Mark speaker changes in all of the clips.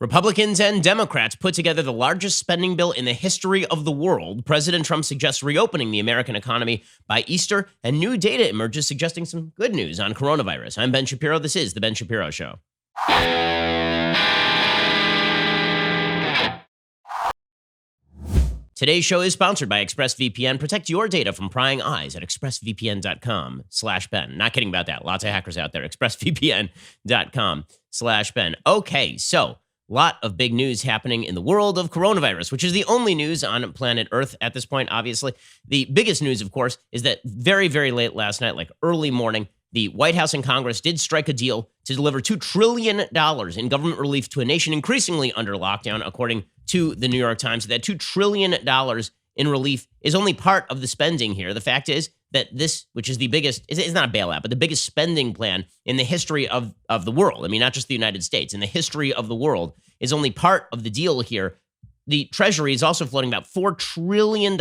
Speaker 1: Republicans and Democrats put together the largest spending bill in the history of the world. President Trump suggests reopening the American economy by Easter, and new data emerges suggesting some good news on coronavirus. I'm Ben Shapiro. This is The Ben Shapiro Show. Today's show is sponsored by ExpressVPN. Protect your data from prying eyes at expressvpn.com/Ben. Not kidding about that. Lots of hackers out there. expressvpn.com/Ben. Okay, so a lot of big news happening in the world of coronavirus, which is the only news on planet Earth at this point, obviously. The biggest news, of course, is that very, very late last night, like early morning, the White House and Congress did strike a deal to deliver $2 trillion in government relief to a nation increasingly under lockdown, according to the New York Times. That $2 trillion in relief is only part of the spending here. The fact is that this, which is the biggest, it's not a bailout, but the biggest spending plan in the history of the world. I mean, not just the United States, in the history of the world, is only part of the deal here. The Treasury is also floating about $4 trillion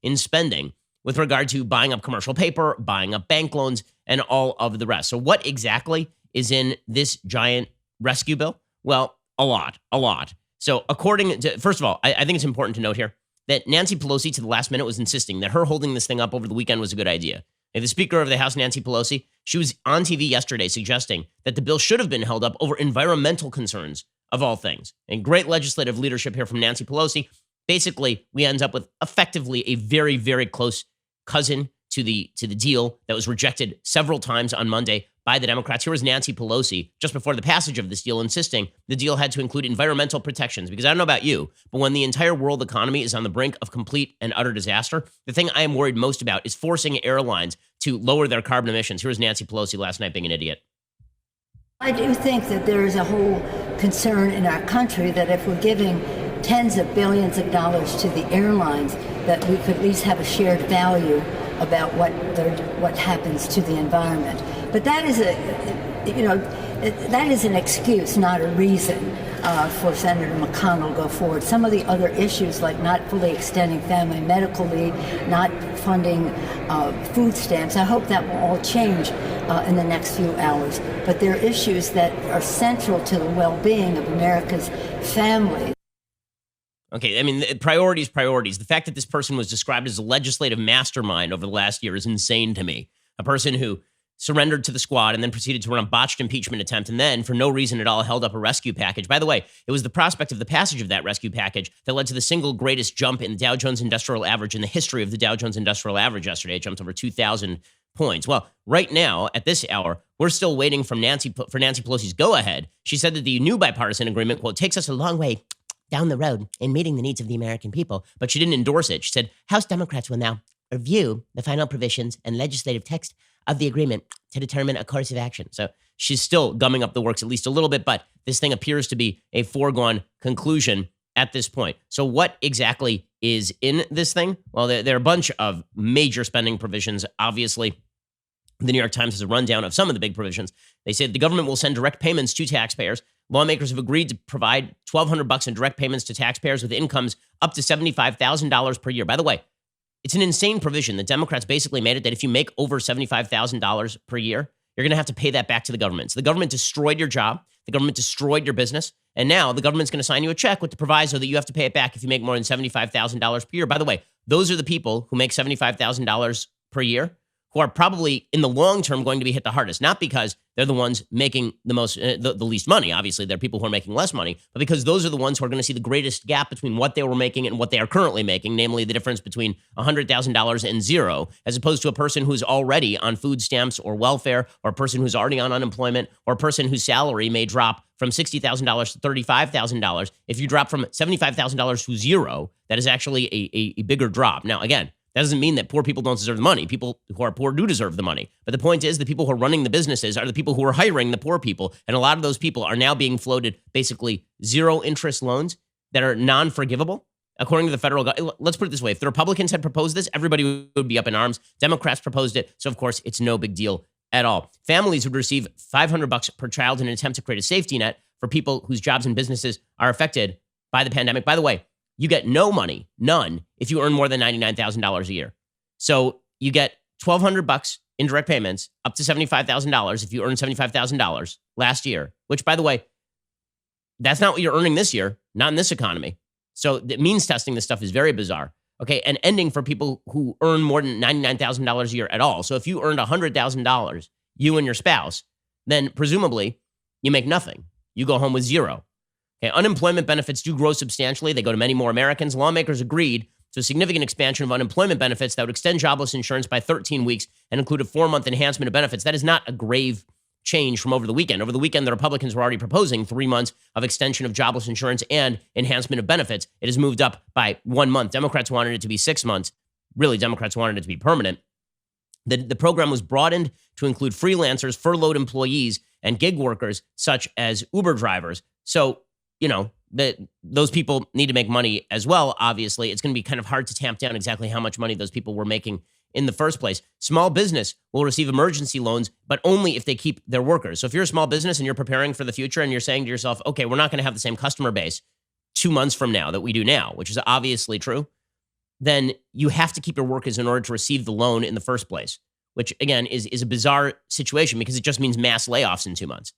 Speaker 1: in spending with regard to buying up commercial paper, buying up bank loans, and all of the rest. So what exactly is in this giant rescue bill? Well, a lot. So according to, first of all, I think it's important to note here that Nancy Pelosi to the last minute was insisting that her holding this thing up over the weekend was a good idea. And the Speaker of the House, Nancy Pelosi, she was on TV yesterday suggesting that the bill should have been held up over environmental concerns of all things. And great legislative leadership here from Nancy Pelosi. Basically, we end up with effectively a very, very close cousin to the deal that was rejected several times on Monday by the Democrats. Here was Nancy Pelosi just before the passage of this deal insisting the deal had to include environmental protections. Because I don't know about you, but when the entire world economy is on the brink of complete and utter disaster, the thing I am worried most about is forcing airlines to lower their carbon emissions. Here was Nancy Pelosi last night being an idiot.
Speaker 2: I do think that there is a whole concern in our country that if we're giving tens of billions of dollars to the airlines, that we could at least have a shared value about what happens to the environment. But that is that is an excuse, not a reason for Senator McConnell to go forward. Some of the other issues, like not fully extending family medical leave, not funding food stamps, I hope that will all change in the next few hours. But there are issues that are central to the well-being of America's families.
Speaker 1: Okay, I mean, priorities. The fact that this person was described as a legislative mastermind over the last year is insane to me. A person who surrendered to the squad and then proceeded to run a botched impeachment attempt and then, for no reason at all, held up a rescue package. By the way, it was the prospect of the passage of that rescue package that led to the single greatest jump in the Dow Jones Industrial Average in the history of the Dow Jones Industrial Average yesterday. It jumped over 2,000 points. Well, right now, at this hour, we're still waiting for Nancy Pelosi's go-ahead. She said that the new bipartisan agreement, quote, takes us a long way down the road in meeting the needs of the American people, but she didn't endorse it. She said House Democrats will now review the final provisions and legislative text of the agreement to determine a course of action. So she's still gumming up the works at least a little bit, but this thing appears to be a foregone conclusion at this point. So what exactly is in this thing? Well, there are a bunch of major spending provisions. Obviously, the New York Times has a rundown of some of the big provisions. They say the government will send direct payments to taxpayers. Lawmakers have agreed to provide $1,200 in direct payments to taxpayers with incomes up to $75,000 per year. By the way, it's an insane provision. The Democrats basically made it that if you make over $75,000 per year, you're going to have to pay that back to the government. So the government destroyed your job. The government destroyed your business. And now the government's going to sign you a check with the proviso that you have to pay it back if you make more than $75,000 per year. By the way, those are the people who make $75,000 per year who are probably in the long term going to be hit the hardest, not because they're the ones making the least money. Obviously, there are people who are making less money, but because those are the ones who are going to see the greatest gap between what they were making and what they are currently making, namely the difference between $100,000 and zero, as opposed to a person who's already on food stamps or welfare, or a person who's already on unemployment, or a person whose salary may drop from $60,000 to $35,000. If you drop from $75,000 to zero, that is actually a bigger drop. Now, again, that doesn't mean that poor people don't deserve the money. People who are poor do deserve the money. But the point is the people who are running the businesses are the people who are hiring the poor people. And a lot of those people are now being floated basically zero interest loans that are non-forgivable. According to the federal government, let's put it this way. If the Republicans had proposed this, everybody would be up in arms. Democrats proposed it. So, of course, it's no big deal at all. Families would receive $500 per child in an attempt to create a safety net for people whose jobs and businesses are affected by the pandemic. By the way, you get no money, none, if you earn more than $99,000 a year. So you get $1,200 in direct payments, up to $75,000 if you earn $75,000 last year, which, by the way, that's not what you're earning this year, not in this economy. So the means testing this stuff is very bizarre. Okay, and ending for people who earn more than $99,000 a year at all. So if you earned $100,000, you and your spouse, then presumably you make nothing. You go home with zero. Okay, unemployment benefits do grow substantially. They go to many more Americans. Lawmakers agreed to a significant expansion of unemployment benefits that would extend jobless insurance by 13 weeks and include a 4-month enhancement of benefits. That is not a grave change from over the weekend. Over the weekend, the Republicans were already proposing 3 months of extension of jobless insurance and enhancement of benefits. It has moved up by 1 month. Democrats wanted it to be 6 months. Really, Democrats wanted it to be permanent. The program was broadened to include freelancers, furloughed employees, and gig workers such as Uber drivers. So, those people need to make money as well, obviously. It's going to be kind of hard to tamp down exactly how much money those people were making in the first place. Small business will receive emergency loans, but only if they keep their workers. So if you're a small business and you're preparing for the future and you're saying to yourself, okay, we're not going to have the same customer base 2 months from now that we do now, which is obviously true, then you have to keep your workers in order to receive the loan in the first place, which again is a bizarre situation because it just means mass layoffs in 2 months.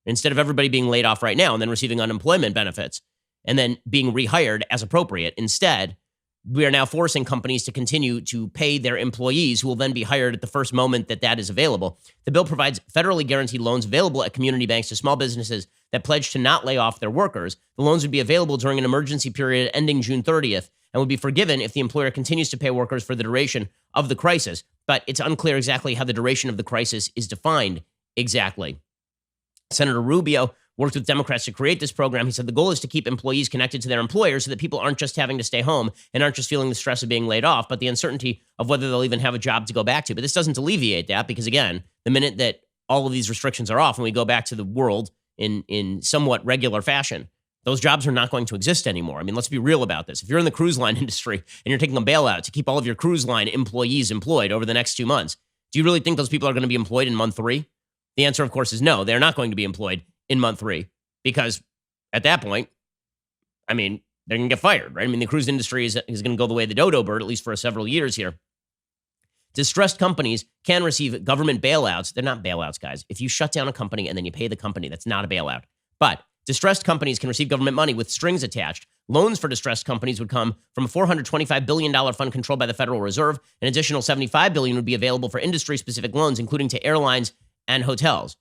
Speaker 1: Instead of everybody being laid off right now and then receiving unemployment benefits and then being rehired as appropriate, instead, we are now forcing companies to continue to pay their employees who will then be hired at the first moment that is available. The bill provides federally guaranteed loans available at community banks to small businesses that pledge to not lay off their workers. The loans would be available during an emergency period ending June 30th and would be forgiven if the employer continues to pay workers for the duration of the crisis. But it's unclear exactly how the duration of the crisis is defined exactly. Senator Rubio worked with Democrats to create this program. He said the goal is to keep employees connected to their employers so that people aren't just having to stay home and aren't just feeling the stress of being laid off, but the uncertainty of whether they'll even have a job to go back to. But this doesn't alleviate that because, again, the minute that all of these restrictions are off and we go back to the world in somewhat regular fashion, those jobs are not going to exist anymore. I mean, let's be real about this. If you're in the cruise line industry and you're taking a bailout to keep all of your cruise line employees employed over the next 2 months, do you really think those people are going to be employed in month 3? The answer, of course, is no. They're not going to be employed in month 3 because at that point, I mean, they're going to get fired, right? I mean, the cruise industry is going to go the way of the dodo bird, at least for several years here. Distressed companies can receive government bailouts. They're not bailouts, guys. If you shut down a company and then you pay the company, that's not a bailout. But distressed companies can receive government money with strings attached. Loans for distressed companies would come from a $425 billion fund controlled by the Federal Reserve. An additional $75 billion would be available for industry-specific loans, including to airlines and hotels.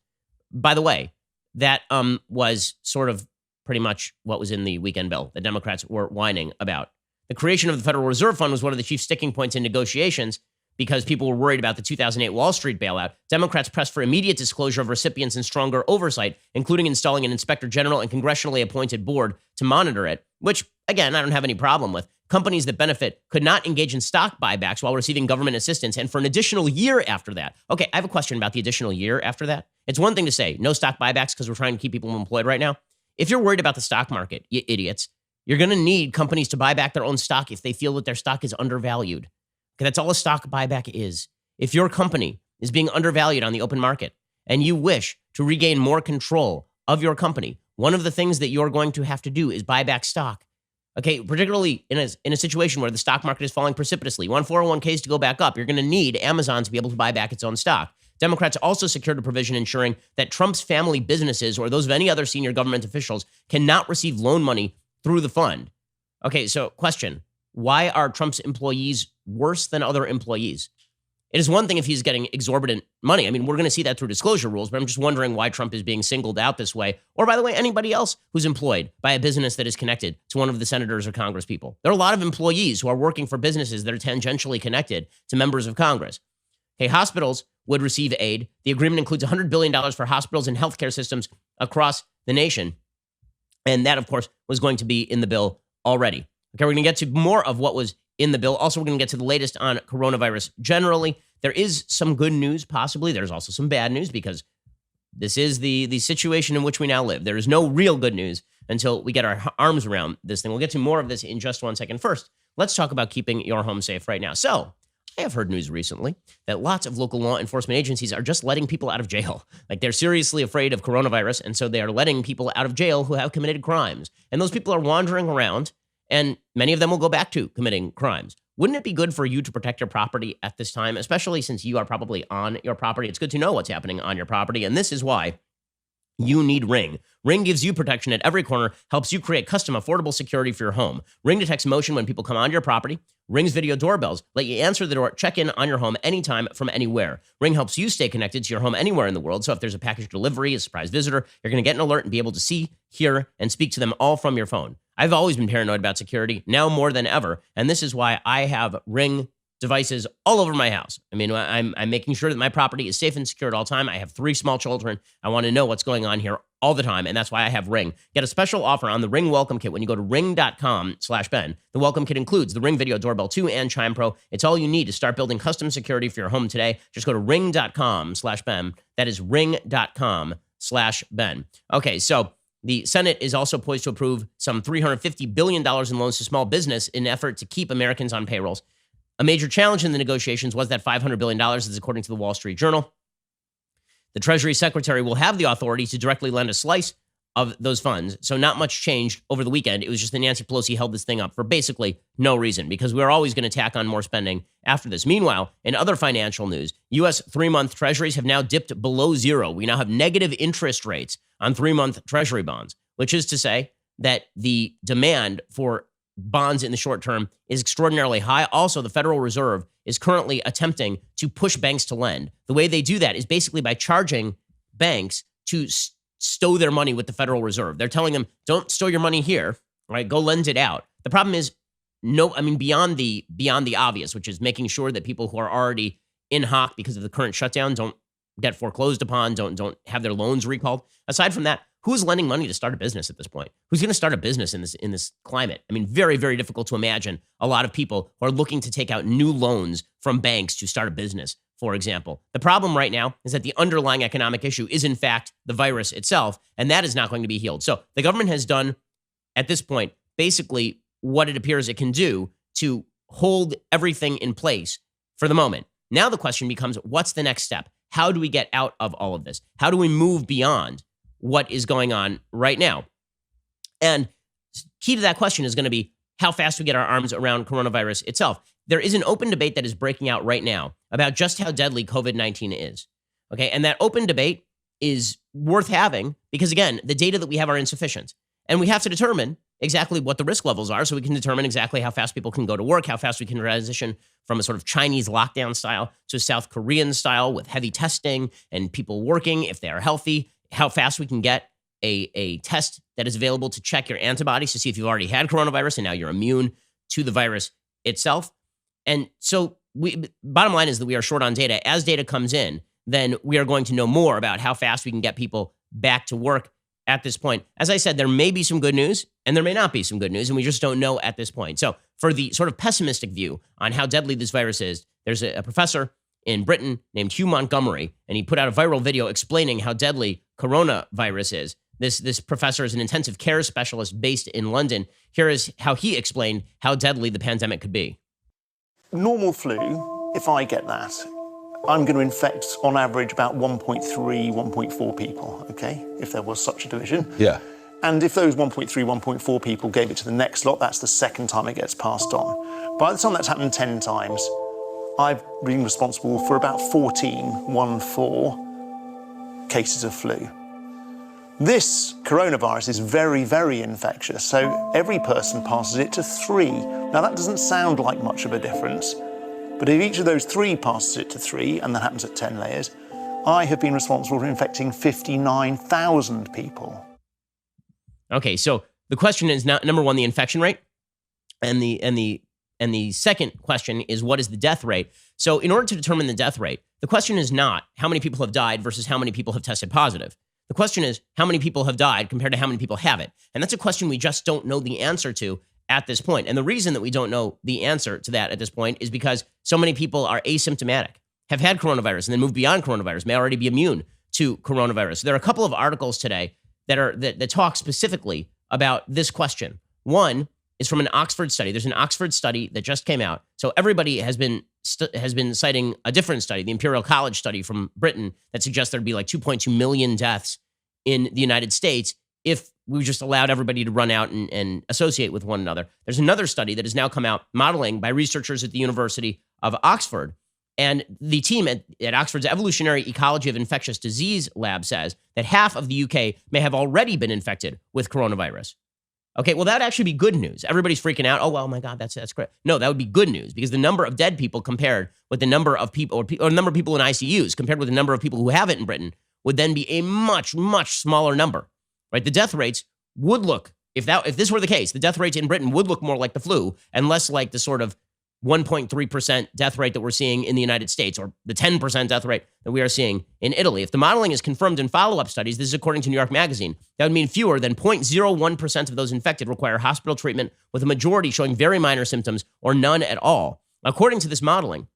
Speaker 1: By the way, that was sort of pretty much what was in the weekend bill the Democrats were whining about. The creation of the Federal Reserve Fund was one of the chief sticking points in negotiations because people were worried about the 2008 Wall Street bailout. Democrats pressed for immediate disclosure of recipients and stronger oversight, including installing an inspector general and congressionally appointed board to monitor it, which, again, I don't have any problem with. Companies that benefit could not engage in stock buybacks while receiving government assistance and for an additional year after that. Okay, I have a question about the additional year after that. It's one thing to say no stock buybacks because we're trying to keep people employed right now. If you're worried about the stock market, you idiots, you're going to need companies to buy back their own stock if they feel that their stock is undervalued. Okay, that's all a stock buyback is. If your company is being undervalued on the open market and you wish to regain more control of your company, one of the things that you're going to have to do is buy back stock. Okay, particularly in a situation where the stock market is falling precipitously. You want 401ks to go back up. You're going to need Amazon to be able to buy back its own stock. Democrats also secured a provision ensuring that Trump's family businesses or those of any other senior government officials cannot receive loan money through the fund. Okay, so question, why are Trump's employees worse than other employees? It is one thing if he's getting exorbitant money. I mean, we're going to see that through disclosure rules, but I'm just wondering why Trump is being singled out this way. Or, by the way, anybody else who's employed by a business that is connected to one of the senators or Congress people. There are a lot of employees who are working for businesses that are tangentially connected to members of Congress. Okay, hospitals would receive aid. The agreement includes $100 billion for hospitals and healthcare systems across the nation. And that, of course, was going to be in the bill already. Okay, we're going to get to more of what was in the bill. Also, we're going to get to the latest on coronavirus generally. There is some good news, possibly. There's also some bad news because this is the situation in which we now live. There is no real good news until we get our arms around this thing. We'll get to more of this in just 1 second. First, let's talk about keeping your home safe right now. So, I have heard news recently that lots of local law enforcement agencies are just letting people out of jail. Like they're seriously afraid of coronavirus, and so they are letting people out of jail who have committed crimes. And those people are wandering around, and many of them will go back to committing crimes. Wouldn't it be good for you to protect your property at this time, especially since you are probably on your property? It's good to know what's happening on your property, and this is why You need Ring. Ring gives you protection at every corner, helps you create custom, affordable security for your home. Ring detects motion when people come onto your property. Ring's video doorbells let you answer the door, check in on your home anytime from anywhere. Ring helps you stay connected to your home anywhere in the world. So if there's a package delivery, a surprise visitor, you're going to get an alert and be able to see, hear, and speak to them all from your phone. I've always been paranoid about security, now more than ever. And this is why I have Ring devices all over my house. I mean, I'm making sure that my property is safe and secure at all time. I have 3 small children. I want to know what's going on here all the time, and that's why I have Ring. Get a special offer on the Ring Welcome Kit when you go to ring.com/Ben. The Welcome Kit includes the Ring Video Doorbell 2 and Chime Pro. It's all you need to start building custom security for your home today. Just go to ring.com/Ben. That is ring.com/Ben. Okay, so the Senate is also poised to approve some $350 billion in loans to small business in an effort to keep Americans on payrolls. A major challenge in the negotiations was that $500 billion, is according to the Wall Street Journal. The Treasury Secretary will have the authority to directly lend a slice of those funds. So not much changed over the weekend. It was just that Nancy Pelosi held this thing up for basically no reason, because we're always going to tack on more spending after this. Meanwhile, in other financial news, U.S. 3-month treasuries have now dipped below zero. We now have negative interest rates on 3-month treasury bonds, which is to say that the demand for bonds in the short term is extraordinarily high. Also, the Federal Reserve is currently attempting to push banks to lend. The way they do that is basically by charging banks to stow their money with the Federal Reserve. They're telling them, don't stow your money here, right? Go lend it out. The problem is, beyond the obvious, which is making sure that people who are already in hock because of the current shutdown don't get foreclosed upon, don't have their loans recalled. Aside from that, who's lending money to start a business at this point? Who's going to start a business in this climate? I mean, very, very difficult to imagine a lot of people who are looking to take out new loans from banks to start a business, for example. The problem right now is that the underlying economic issue is, in fact, the virus itself, and that is not going to be healed. So the government has done, at this point, basically what it appears it can do to hold everything in place for the moment. Now the question becomes, what's the next step? How do we get out of all of this? How do we move beyond what is going on right now? And key to that question is going to be how fast we get our arms around coronavirus itself. There is an open debate that is breaking out right now about just how deadly COVID-19 is. Okay, and that open debate is worth having because, again, the data that we have are insufficient. And we have to determine exactly what the risk levels are so we can determine exactly how fast people can go to work, how fast we can transition from a sort of Chinese lockdown style to a South Korean style with heavy testing and people working if they are healthy, how fast we can get a test that is available to check your antibodies to see if you've already had coronavirus and now you're immune to the virus itself. And so bottom line is that we are short on data. As data comes in, then we are going to know more about how fast we can get people back to work at this point. As I said, there may be some good news and there may not be some good news, and we just don't know at this point. So for the sort of pessimistic view on how deadly this virus is, there's a professor in Britain named Hugh Montgomery, and he put out a viral video explaining how deadly coronavirus is. This professor is an intensive care specialist based in London. Here is how he explained how deadly the pandemic could be.
Speaker 3: Normal flu, if I get that, I'm going to infect on average about 1.3, 1.4 people, okay, if there was such a division.
Speaker 4: Yeah.
Speaker 3: And if those 1.3, 1.4 people gave it to the next lot, that's the second time it gets passed on. By the time that's happened 10 times, I've been responsible for about 14 cases of flu. This coronavirus is very, very infectious, so every person passes it to 3. Now, that doesn't sound like much of a difference, but if each of those 3 passes it to 3, and that happens at 10 layers, I have been responsible for infecting 59,000 people.
Speaker 1: Okay, so the question is not, number one, the infection rate, and the second question is, what is the death rate? So in order to determine the death rate, the question is not how many people have died versus how many people have tested positive. The question is how many people have died compared to how many people have it. And that's a question we just don't know the answer to at this point. And the reason that we don't know the answer to that at this point is because so many people are asymptomatic, have had coronavirus, and then moved beyond coronavirus, may already be immune to coronavirus. There are a couple of articles today that talk specifically about this question. One is from an Oxford study. There's an Oxford study that just came out. So everybody has been citing a different study, the Imperial College study from Britain, that suggests there'd be like 2.2 million deaths in the United States if we just allowed everybody to run out and associate with one another. There's another study that has now come out modeling by researchers at the University of Oxford And the team at Oxford's Evolutionary Ecology of Infectious Disease Lab says that half of the UK may have already been infected with coronavirus. Okay, well, that would actually be good news. Everybody's freaking out. Oh, well, my God, that's great. No, that would be good news because the number of dead people compared with the number of people or number of people in ICUs compared with the number of people who have it in Britain would then be a much, much smaller number, right? The death rates would look, if this were the case, the death rates in Britain would look more like the flu and less like the sort of 1.3% death rate that we're seeing in the United States or the 10% death rate that we are seeing in Italy. If the modeling is confirmed in follow-up studies, this is according to New York Magazine, that would mean fewer than 0.01% of those infected require hospital treatment, with a majority showing very minor symptoms or none at all. According to this modeling,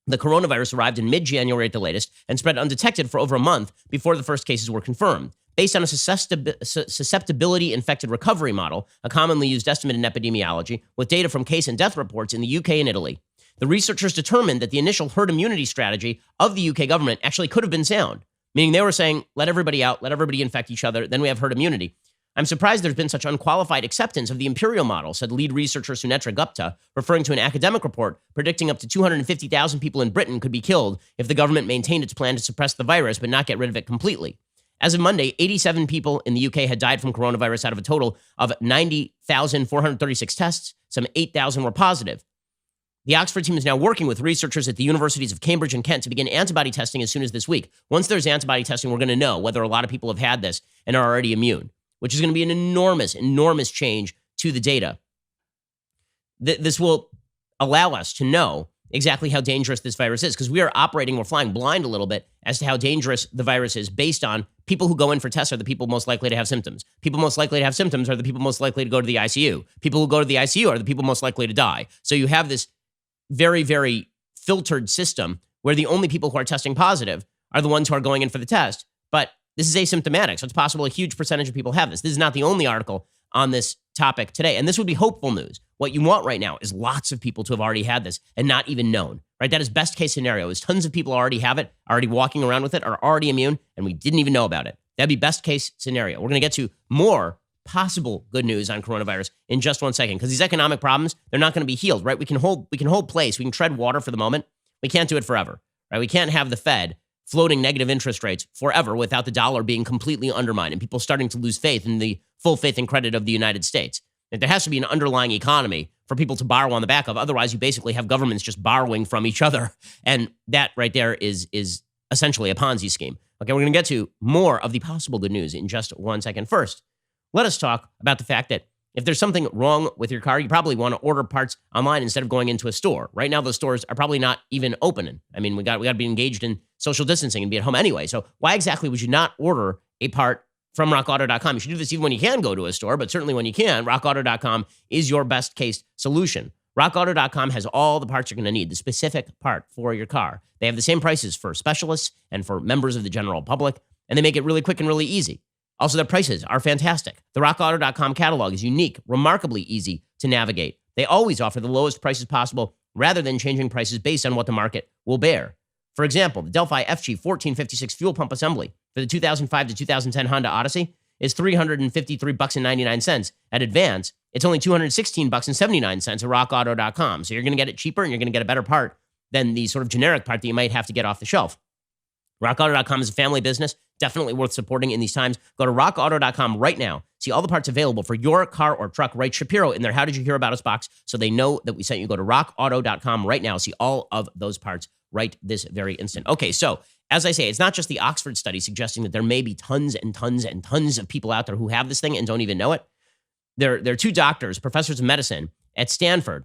Speaker 1: the coronavirus arrived in mid-January at the latest and spread undetected for over a month before the first cases were confirmed. Based on a susceptibility infected recovery model, a commonly used estimate in epidemiology, with data from case and death reports in the UK and Italy, the researchers determined that the initial herd immunity strategy of the UK government actually could have been sound, meaning they were saying, let everybody out, let everybody infect each other, then we have herd immunity. I'm surprised there's been such unqualified acceptance of the imperial model, said lead researcher Sunetra Gupta, referring to an academic report predicting up to 250,000 people in Britain could be killed if the government maintained its plan to suppress the virus but not get rid of it completely. As of Monday, 87 people in the UK had died from coronavirus out of a total of 90,436 tests. Some 8,000 were positive. The Oxford team is now working with researchers at the universities of Cambridge and Kent to begin antibody testing as soon as this week. Once there's antibody testing, we're going to know whether a lot of people have had this and are already immune, which is going to be an enormous, enormous change to the data. This will allow us to know exactly how dangerous this virus is, because we're flying blind a little bit as to how dangerous the virus is based on people who go in for tests are the people most likely to have symptoms. People most likely to have symptoms are the people most likely to go to the ICU. People who go to the ICU are the people most likely to die. So you have this very, very filtered system where the only people who are testing positive are the ones who are going in for the test. But this is asymptomatic, so it's possible a huge percentage of people have this. This is not the only article on this topic today, and this would be hopeful news. What you want right now is lots of people to have already had this and not even known, right? That is best case scenario, is tons of people already have it, already walking around with it, are already immune, and we didn't even know about it. That'd be best case scenario. We're going to get to more possible good news on coronavirus in just one second, because these economic problems, they're not going to be healed, right? We can hold place. We can tread water for the moment. We can't do it forever, right? We can't have the Fed floating negative interest rates forever without the dollar being completely undermined and people starting to lose faith in the full faith and credit of the United States. And there has to be an underlying economy for people to borrow on the back of. Otherwise, you basically have governments just borrowing from each other. And that right there is essentially a Ponzi scheme. Okay, we're going to get to more of the possible good news in just 1 second. First, let us talk about the fact that if there's something wrong with your car, you probably want to order parts online instead of going into a store. Right now, those stores are probably not even opening. I mean, we got to be engaged in social distancing and be at home anyway. So why exactly would you not order a part from rockauto.com? You should do this even when you can go to a store, but certainly when you can, rockauto.com is your best case solution. Rockauto.com has all the parts you're going to need, the specific part for your car. They have the same prices for specialists and for members of the general public, and they make it really quick and really easy. Also, their prices are fantastic. The rockauto.com catalog is unique, remarkably easy to navigate. They always offer the lowest prices possible rather than changing prices based on what the market will bear. For example, the Delphi FG 1456 fuel pump assembly for the 2005 to 2010 Honda Odyssey is $353.99. At Advance, it's only $216.79 at rockauto.com. So you're going to get it cheaper and you're going to get a better part than the sort of generic part that you might have to get off the shelf. RockAuto.com is a family business, definitely worth supporting in these times. Go to RockAuto.com right now. See all the parts available for your car or truck. Write Shapiro in their How Did You Hear About Us box so they know that we sent you. Go to RockAuto.com right now. See all of those parts right this very instant. Okay, so as I say, it's not just the Oxford study suggesting that there may be tons and tons and tons of people out there who have this thing and don't even know it. There are two doctors, professors of medicine at Stanford.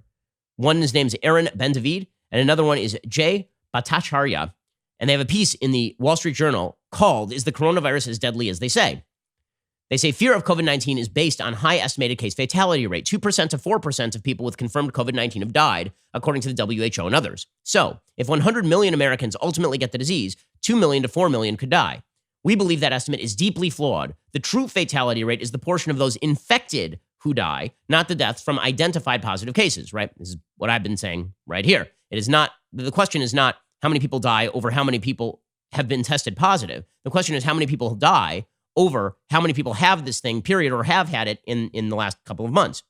Speaker 1: One, his name's Aaron Ben-David, and another one is Jay Bhattacharya. And they have a piece in the Wall Street Journal called, "Is the Coronavirus as Deadly as They Say?" They say fear of COVID-19 is based on high estimated case fatality rate. 2% to 4% of people with confirmed COVID-19 have died, according to the WHO and others. So if 100 million Americans ultimately get the disease, 2 million to 4 million could die. We believe that estimate is deeply flawed. The true fatality rate is the portion of those infected who die, not the deaths from identified positive cases, right? This is what I've been saying right here. It is not, the question is not how many people die over how many people have been tested positive. The question is how many people die over how many people have this thing, period, or have had it in the last couple of months.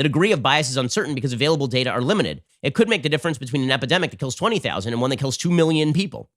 Speaker 1: The degree of bias is uncertain because available data are limited. It could make the difference between an epidemic that kills 20,000 and one that kills 2 million people.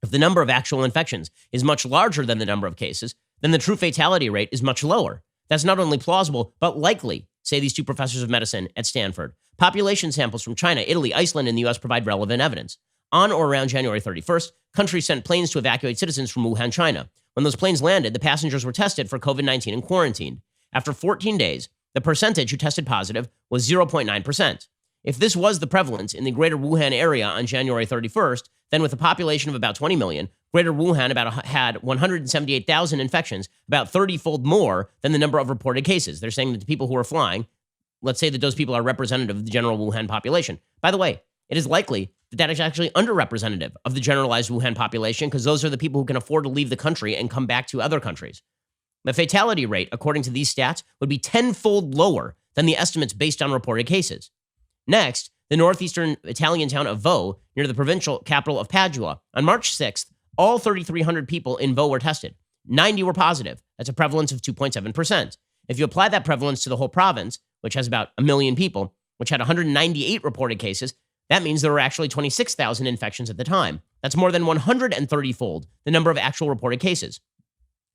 Speaker 1: If the number of actual infections is much larger than the number of cases, then the true fatality rate is much lower. That's not only plausible, but likely, say these two professors of medicine at Stanford. Population samples from China, Italy, Iceland, and the US provide relevant evidence. On or around January 31st, countries sent planes to evacuate citizens from Wuhan, China. When those planes landed, the passengers were tested for COVID-19 and quarantined. After 14 days, the percentage who tested positive was 0.9%. If this was the prevalence in the greater Wuhan area on January 31st, then with a population of about 20 million, greater Wuhan had 178,000 infections, about 30-fold more than the number of reported cases. They're saying that the people who are flying, let's say that those people are representative of the general Wuhan population. By the way, it is likely that that is actually underrepresentative of the generalized Wuhan population because those are the people who can afford to leave the country and come back to other countries. The fatality rate, according to these stats, would be 10-fold lower than the estimates based on reported cases. Next, the northeastern Italian town of Vo, near the provincial capital of Padua. On March 6th, all 3,300 people in Vo were tested. 90 were positive. That's a prevalence of 2.7%. If you apply that prevalence to the whole province, which has about 1 million people, which had 198 reported cases, that means there were actually 26,000 infections at the time. That's more than 130-fold the number of actual reported cases.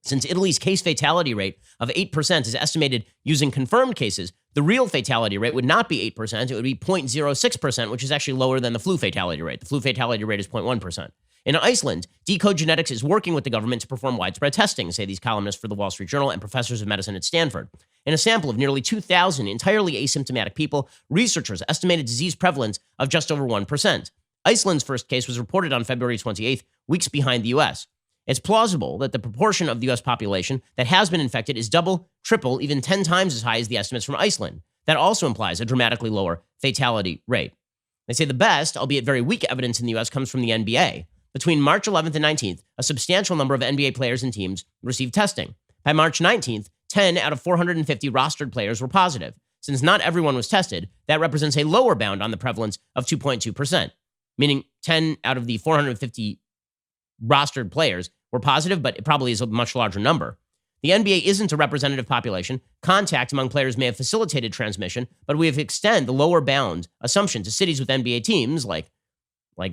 Speaker 1: Since Italy's case fatality rate of 8% is estimated using confirmed cases, the real fatality rate would not be 8%, it would be 0.06%, which is actually lower than the flu fatality rate. The flu fatality rate is 0.1%. In Iceland, Decode Genetics is working with the government to perform widespread testing, say these columnists for the Wall Street Journal and professors of medicine at Stanford. In a sample of nearly 2,000 entirely asymptomatic people, researchers estimated disease prevalence of just over 1%. Iceland's first case was reported on February 28th, weeks behind the U.S. It's plausible that the proportion of the U.S. population that has been infected is double, triple, even 10 times as high as the estimates from Iceland. That also implies a dramatically lower fatality rate. They say the best, albeit very weak evidence in the U.S. comes from the NBA. Between March 11th and 19th, a substantial number of NBA players and teams received testing. By March 19th, 10 out of 450 rostered players were positive. Since not everyone was tested, that represents a lower bound on the prevalence of 2.2%, meaning 10 out of the 450 rostered players were positive, but it probably is a much larger number. The NBA isn't a representative population. Contact among players may have facilitated transmission, but we have extended the lower bound assumption to cities with NBA teams like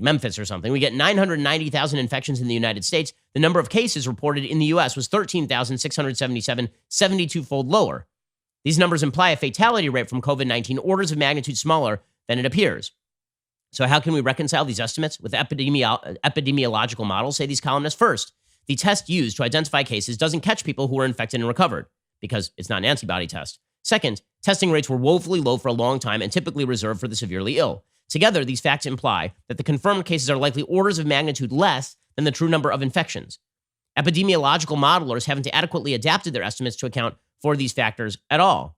Speaker 1: Memphis or something. We get 990,000 infections in the United States. The number of cases reported in the U.S. was 13,677, 72-fold lower. These numbers imply a fatality rate from COVID-19 orders of magnitude smaller than it appears. So how can we reconcile these estimates with epidemiological models, say these columnists? First, the test used to identify cases doesn't catch people who are infected and recovered because it's not an antibody test. Second, testing rates were woefully low for a long time and typically reserved for the severely ill. Together, these facts imply that the confirmed cases are likely orders of magnitude less than the true number of infections. Epidemiological modelers haven't adequately adapted their estimates to account for these factors at all.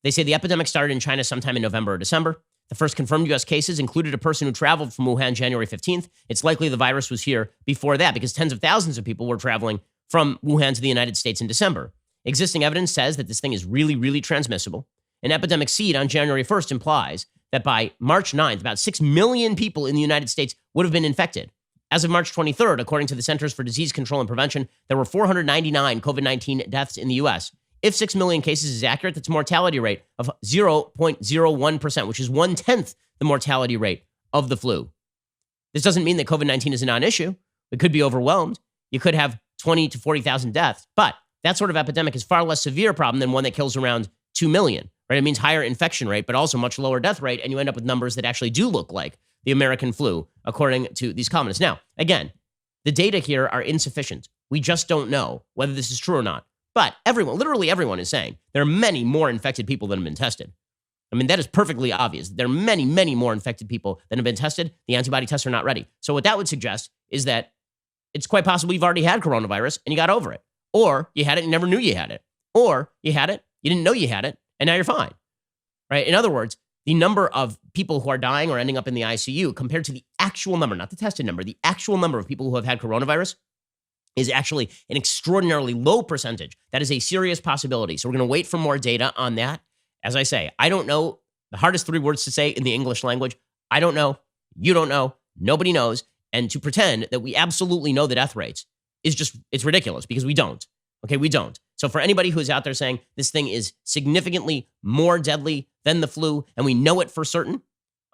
Speaker 1: They say the epidemic started in China sometime in November or December. The first confirmed U.S. cases included a person who traveled from Wuhan January 15th. It's likely the virus was here before that because tens of thousands of people were traveling from Wuhan to the United States in December. Existing evidence says that this thing is really, really transmissible. An epidemic seed on January 1st implies that by March 9th, about 6 million people in the United States would have been infected. As of March 23rd, according to the Centers for Disease Control and Prevention, there were 499 COVID-19 deaths in the U.S. If 6 million cases is accurate, that's a mortality rate of 0.01%, which is 1/10 the mortality rate of the flu. This doesn't mean that COVID-19 is a non-issue. We could be overwhelmed. You could have 20 to 40,000 deaths, but that sort of epidemic is far less severe problem than one that kills around 2 million, right? It means higher infection rate, but also much lower death rate, and you end up with numbers that actually do look like the American flu, according to these columnists. Now, again, the data here are insufficient. We just don't know whether this is true or not. But everyone, literally everyone is saying there are many more infected people than have been tested. I mean, that is perfectly obvious. There are many, many more infected people than have been tested. The antibody tests are not ready. So what that would suggest is that it's quite possible you've already had coronavirus and you got over it. Or you had it and never knew you had it. Or you had it, you didn't know you had it, and now you're fine, right? In other words, the number of people who are dying or ending up in the ICU compared to the actual number, not the tested number, the actual number of people who have had coronavirus is actually an extraordinarily low percentage. That is a serious possibility. So we're going to wait for more data on that. As I say, I don't know the hardest 3 words to say in the English language. I don't know. You don't know. Nobody knows. And to pretend that we absolutely know the death rates is just, it's ridiculous because we don't. Okay, we don't. So for anybody who's out there saying this thing is significantly more deadly than the flu, and we know it for certain,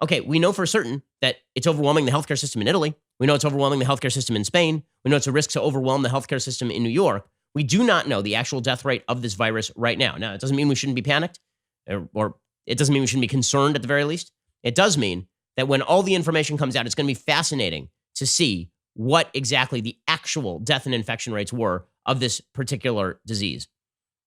Speaker 1: okay, we know for certain that it's overwhelming the healthcare system in Italy. We know it's overwhelming the healthcare system in Spain. We know it's a risk to overwhelm the healthcare system in New York. We do not know the actual death rate of this virus right now. Now, it doesn't mean we shouldn't be panicked, or it doesn't mean we shouldn't be concerned at the very least. It does mean that when all the information comes out, it's going to be fascinating to see what exactly the actual death and infection rates were of this particular disease.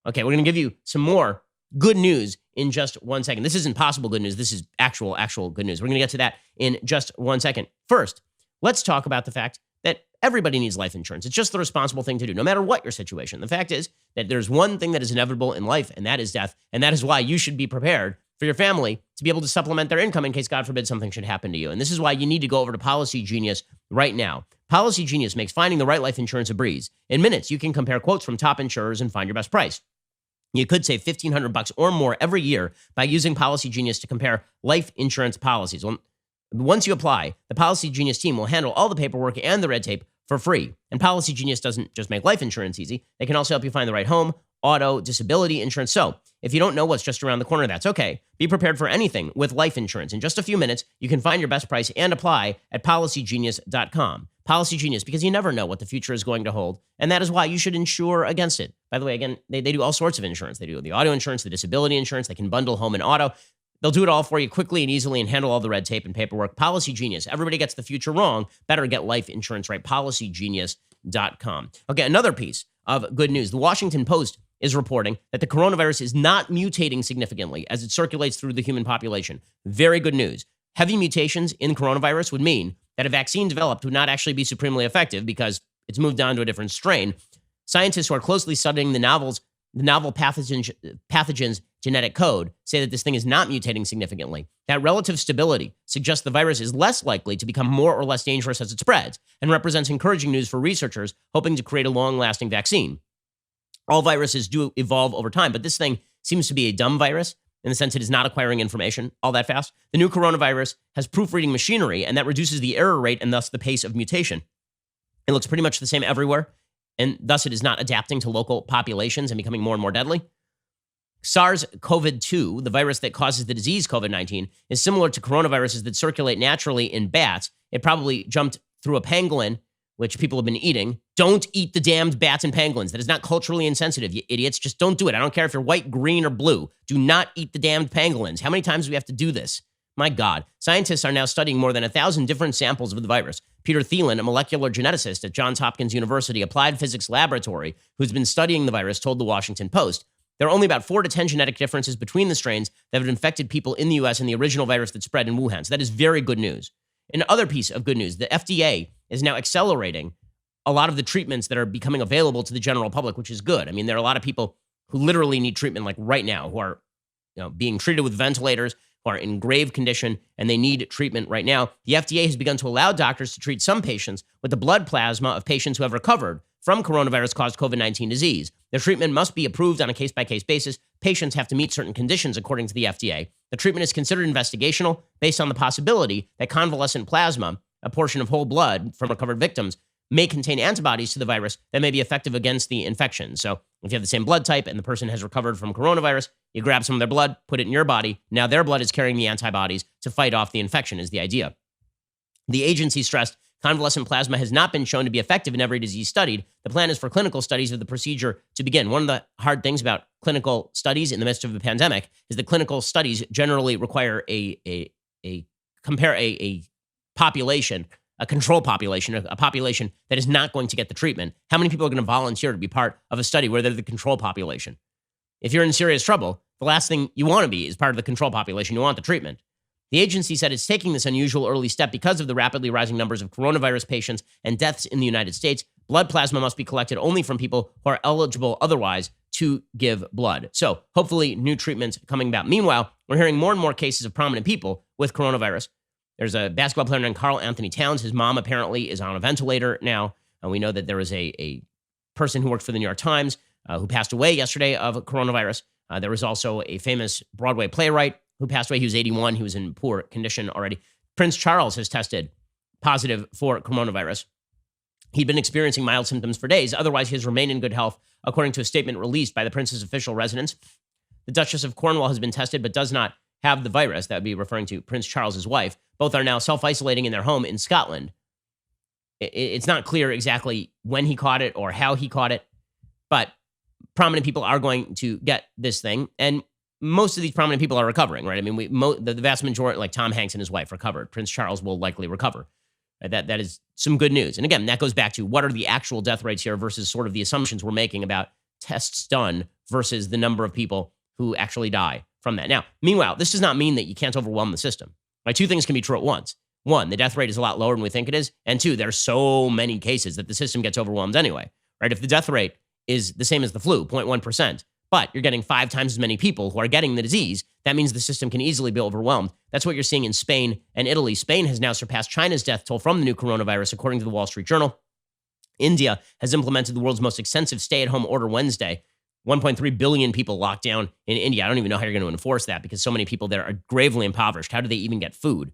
Speaker 1: Okay, we're going to give you some more good news in just 1 second. This isn't possible good news. This is actual good news. We're going to get to that in just 1 second. First, let's talk about the fact that everybody needs life insurance. It's just the responsible thing to do, no matter what your situation. The fact is that there's one thing that is inevitable in life, and that is death. And that is why you should be prepared for your family to be able to supplement their income in case, God forbid, something should happen to you. And this is why you need to go over to Policy Genius right now. Policy Genius makes finding the right life insurance a breeze. In minutes, you can compare quotes from top insurers and find your best price. You could save $1,500 or more every year by using Policy Genius to compare life insurance policies. Well, once you apply, the Policy Genius team will handle all the paperwork and the red tape for free. And Policy Genius doesn't just make life insurance easy. They can also help you find the right home, auto, disability insurance. So if you don't know what's just around the corner, that's okay. Be prepared for anything with life insurance. In just a few minutes, you can find your best price and apply at policygenius.com. Policy Genius, because you never know what the future is going to hold. And that is why you should insure against it. By the way, again, they do all sorts of insurance. They do the auto insurance, the disability insurance. They can bundle home and auto. They'll do it all for you quickly and easily and handle all the red tape and paperwork. Policy Genius. Everybody gets the future wrong. Better get life insurance right. Policygenius.com. Okay, another piece of good news. The Washington Post is reporting that the coronavirus is not mutating significantly as it circulates through the human population. Very good news. Heavy mutations in coronavirus would mean that a vaccine developed would not actually be supremely effective because it's moved on to a different strain. Scientists who are closely studying the novel pathogen's genetic code say that this thing is not mutating significantly. That relative stability suggests the virus is less likely to become more or less dangerous as it spreads and represents encouraging news for researchers hoping to create a long-lasting vaccine. All viruses do evolve over time, but this thing seems to be a dumb virus in the sense it is not acquiring information all that fast. The new coronavirus has proofreading machinery, and that reduces the error rate and thus the pace of mutation. It looks pretty much the same everywhere, and thus it is not adapting to local populations and becoming more and more deadly. SARS-CoV-2, the virus that causes the disease COVID-19, is similar to coronaviruses that circulate naturally in bats. It probably jumped through a pangolin, which people have been eating. Don't eat the damned bats and pangolins. That is not culturally insensitive, you idiots. Just don't do it. I don't care if you're white, green, or blue. Do not eat the damned pangolins. How many times do we have to do this? My God. Scientists are now studying more than 1,000 different samples of the virus. Peter Thielen, a molecular geneticist at Johns Hopkins University Applied Physics Laboratory, who's been studying the virus, told the Washington Post, there are only about 4 to 10 genetic differences between the strains that have infected people in the U.S. and the original virus that spread in Wuhan. So that is very good news. Another piece of good news, the FDA is now accelerating a lot of the treatments that are becoming available to the general public, which is good. I mean, there are a lot of people who literally need treatment like right now, who are being treated with ventilators, who are in grave condition, and they need treatment right now. The FDA has begun to allow doctors to treat some patients with the blood plasma of patients who have recovered from coronavirus-caused COVID-19 disease. The treatment must be approved on a case-by-case basis. Patients have to meet certain conditions according to the FDA. The treatment is considered investigational based on the possibility that convalescent plasma, a portion of whole blood from recovered victims, may contain antibodies to the virus that may be effective against the infection. So if you have the same blood type and the person has recovered from coronavirus, you grab some of their blood, put it in your body. Now their blood is carrying the antibodies to fight off the infection is the idea. The agency stressed convalescent plasma has not been shown to be effective in every disease studied. The plan is for clinical studies of the procedure to begin. One of the hard things about clinical studies in the midst of a pandemic is that clinical studies generally require a population, a control population, a population that is not going to get the treatment. How many people are going to volunteer to be part of a study where they're the control population? If you're in serious trouble, the last thing you want to be is part of the control population. You want the treatment. The agency said it's taking this unusual early step because of the rapidly rising numbers of coronavirus patients and deaths in the United States. Blood plasma must be collected only from people who are eligible otherwise to give blood. So hopefully new treatments coming about. Meanwhile, we're hearing more and more cases of prominent people with coronavirus. There's a basketball player named Karl Anthony Towns. His mom apparently is on a ventilator now. And we know that there was a person who worked for the New York Times who passed away yesterday of coronavirus. There was also a famous Broadway playwright who passed away. He was 81. He was in poor condition already. Prince Charles has tested positive for coronavirus. He'd been experiencing mild symptoms for days. Otherwise, he has remained in good health, according to a statement released by the prince's official residence. The Duchess of Cornwall has been tested but does not have the virus. That would be referring to Prince Charles's wife. Both are now self-isolating in their home in Scotland. It's not clear exactly when he caught it or how he caught it, but prominent people are going to get this thing, and most of these prominent people are recovering, right? I mean, the vast majority, like Tom Hanks and his wife, recovered. Prince Charles will likely recover. That is some good news. And again, that goes back to what are the actual death rates here versus sort of the assumptions we're making about tests done versus the number of people who actually die from that. Now, meanwhile, this does not mean that you can't overwhelm the system. Right? Two things can be true at once. One, the death rate is a lot lower than we think it is. And two, there's so many cases that the system gets overwhelmed anyway. Right? If the death rate is the same as the flu, 0.1%, but you're getting 5 times as many people who are getting the disease, that means the system can easily be overwhelmed. That's what you're seeing in Spain and Italy. Spain has now surpassed China's death toll from the new coronavirus, according to the Wall Street Journal. India has implemented the world's most extensive stay-at-home order Wednesday. 1.3 billion people locked down in India. I don't even know how you're going to enforce that because so many people there are gravely impoverished. How do they even get food?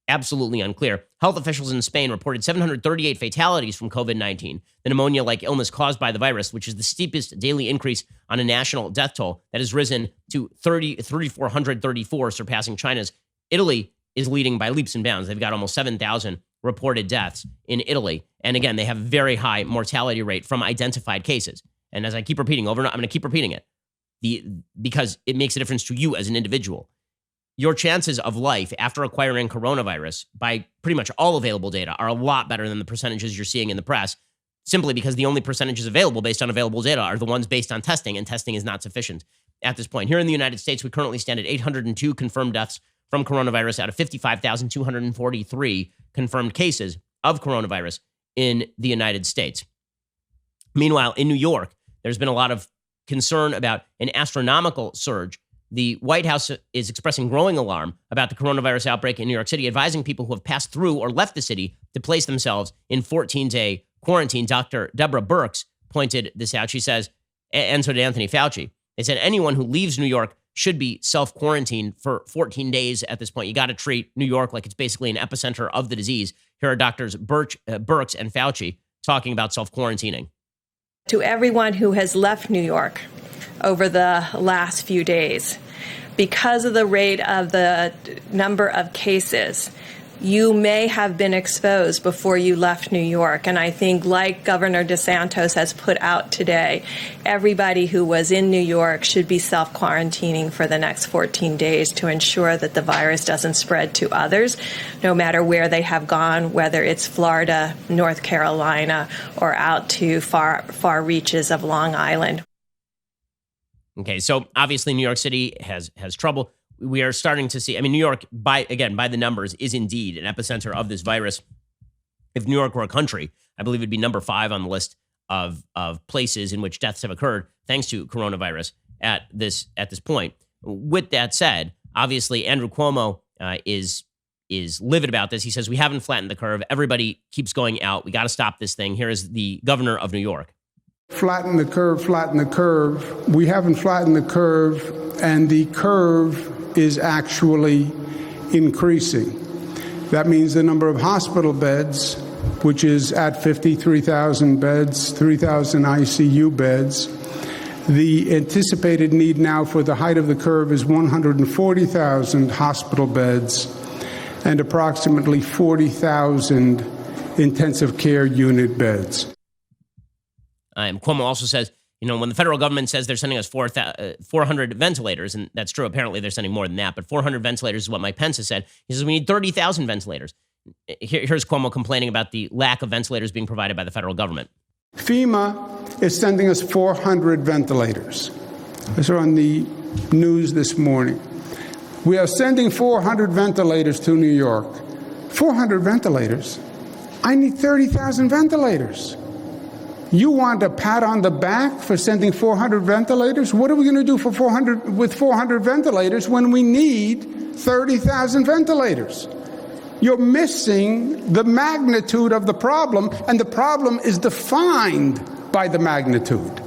Speaker 1: Absolutely unclear. Health officials in Spain reported 738 fatalities from COVID-19, the pneumonia-like illness caused by the virus, which is the steepest daily increase on a national death toll that has risen to 3,434, surpassing China's. Italy is leading by leaps and bounds. They've got almost 7,000 reported deaths in Italy. And again, they have a very high mortality rate from identified cases. And as I keep repeating over and over, I'm going to keep repeating it because it makes a difference to you as an individual. Your chances of life after acquiring coronavirus, by pretty much all available data, are a lot better than the percentages you're seeing in the press, simply because the only percentages available based on available data are the ones based on testing, and testing is not sufficient at this point. Here in the United States, we currently stand at 802 confirmed deaths from coronavirus out of 55,243 confirmed cases of coronavirus in the United States. Meanwhile, in New York, there's been a lot of concern about an astronomical surge. The White House is expressing growing alarm about the coronavirus outbreak in New York City, advising people who have passed through or left the city to place themselves in 14-day quarantine. Dr. Deborah Birx pointed this out. She says, and so did Anthony Fauci. They said anyone who leaves New York should be self-quarantined for 14 days at this point. You got to treat New York like it's basically an epicenter of the disease. Here are Drs. Birx and Fauci talking about self-quarantining.
Speaker 4: To everyone who has left New York over the last few days, because of the rate of the number of cases, you may have been exposed before you left New York. And I think, like Governor DeSantis has put out today, everybody who was in New York should be self-quarantining for the next 14 days to ensure that the virus doesn't spread to others, no matter where they have gone, whether it's Florida, North Carolina, or out to far reaches of Long Island.
Speaker 1: Okay, so obviously New York City has trouble. We are starting to see, New York, by the numbers, is indeed an epicenter of this virus. If New York were a country, I believe it'd be number 5 on the list of places in which deaths have occurred thanks to coronavirus at this point. With that said, obviously Andrew Cuomo is livid about this. He says, we haven't flattened the curve. Everybody keeps going out. We got to stop this thing. Here is the governor of New York.
Speaker 5: Flatten the curve, flatten the curve. We haven't flattened the curve, and the curve is actually increasing. That means the number of hospital beds, which is at 53,000 beds, 3,000 ICU beds. The anticipated need now for the height of the curve is 140,000 hospital beds and approximately 40,000 intensive care unit beds.
Speaker 1: Cuomo also says, when the federal government says they're sending us 400 ventilators, and that's true, apparently they're sending more than that, but 400 ventilators is what Mike Pence has said. He says we need 30,000 ventilators. Here's Cuomo complaining about the lack of ventilators being provided by the federal government.
Speaker 5: FEMA is sending us 400 ventilators. These are on the news this morning. We are sending 400 ventilators to New York. 400 ventilators? I need 30,000 ventilators. You want a pat on the back for sending 400 ventilators? What are we going to do with 400 ventilators when we need 30,000 ventilators? You're missing the magnitude of the problem, and the problem is defined by the magnitude.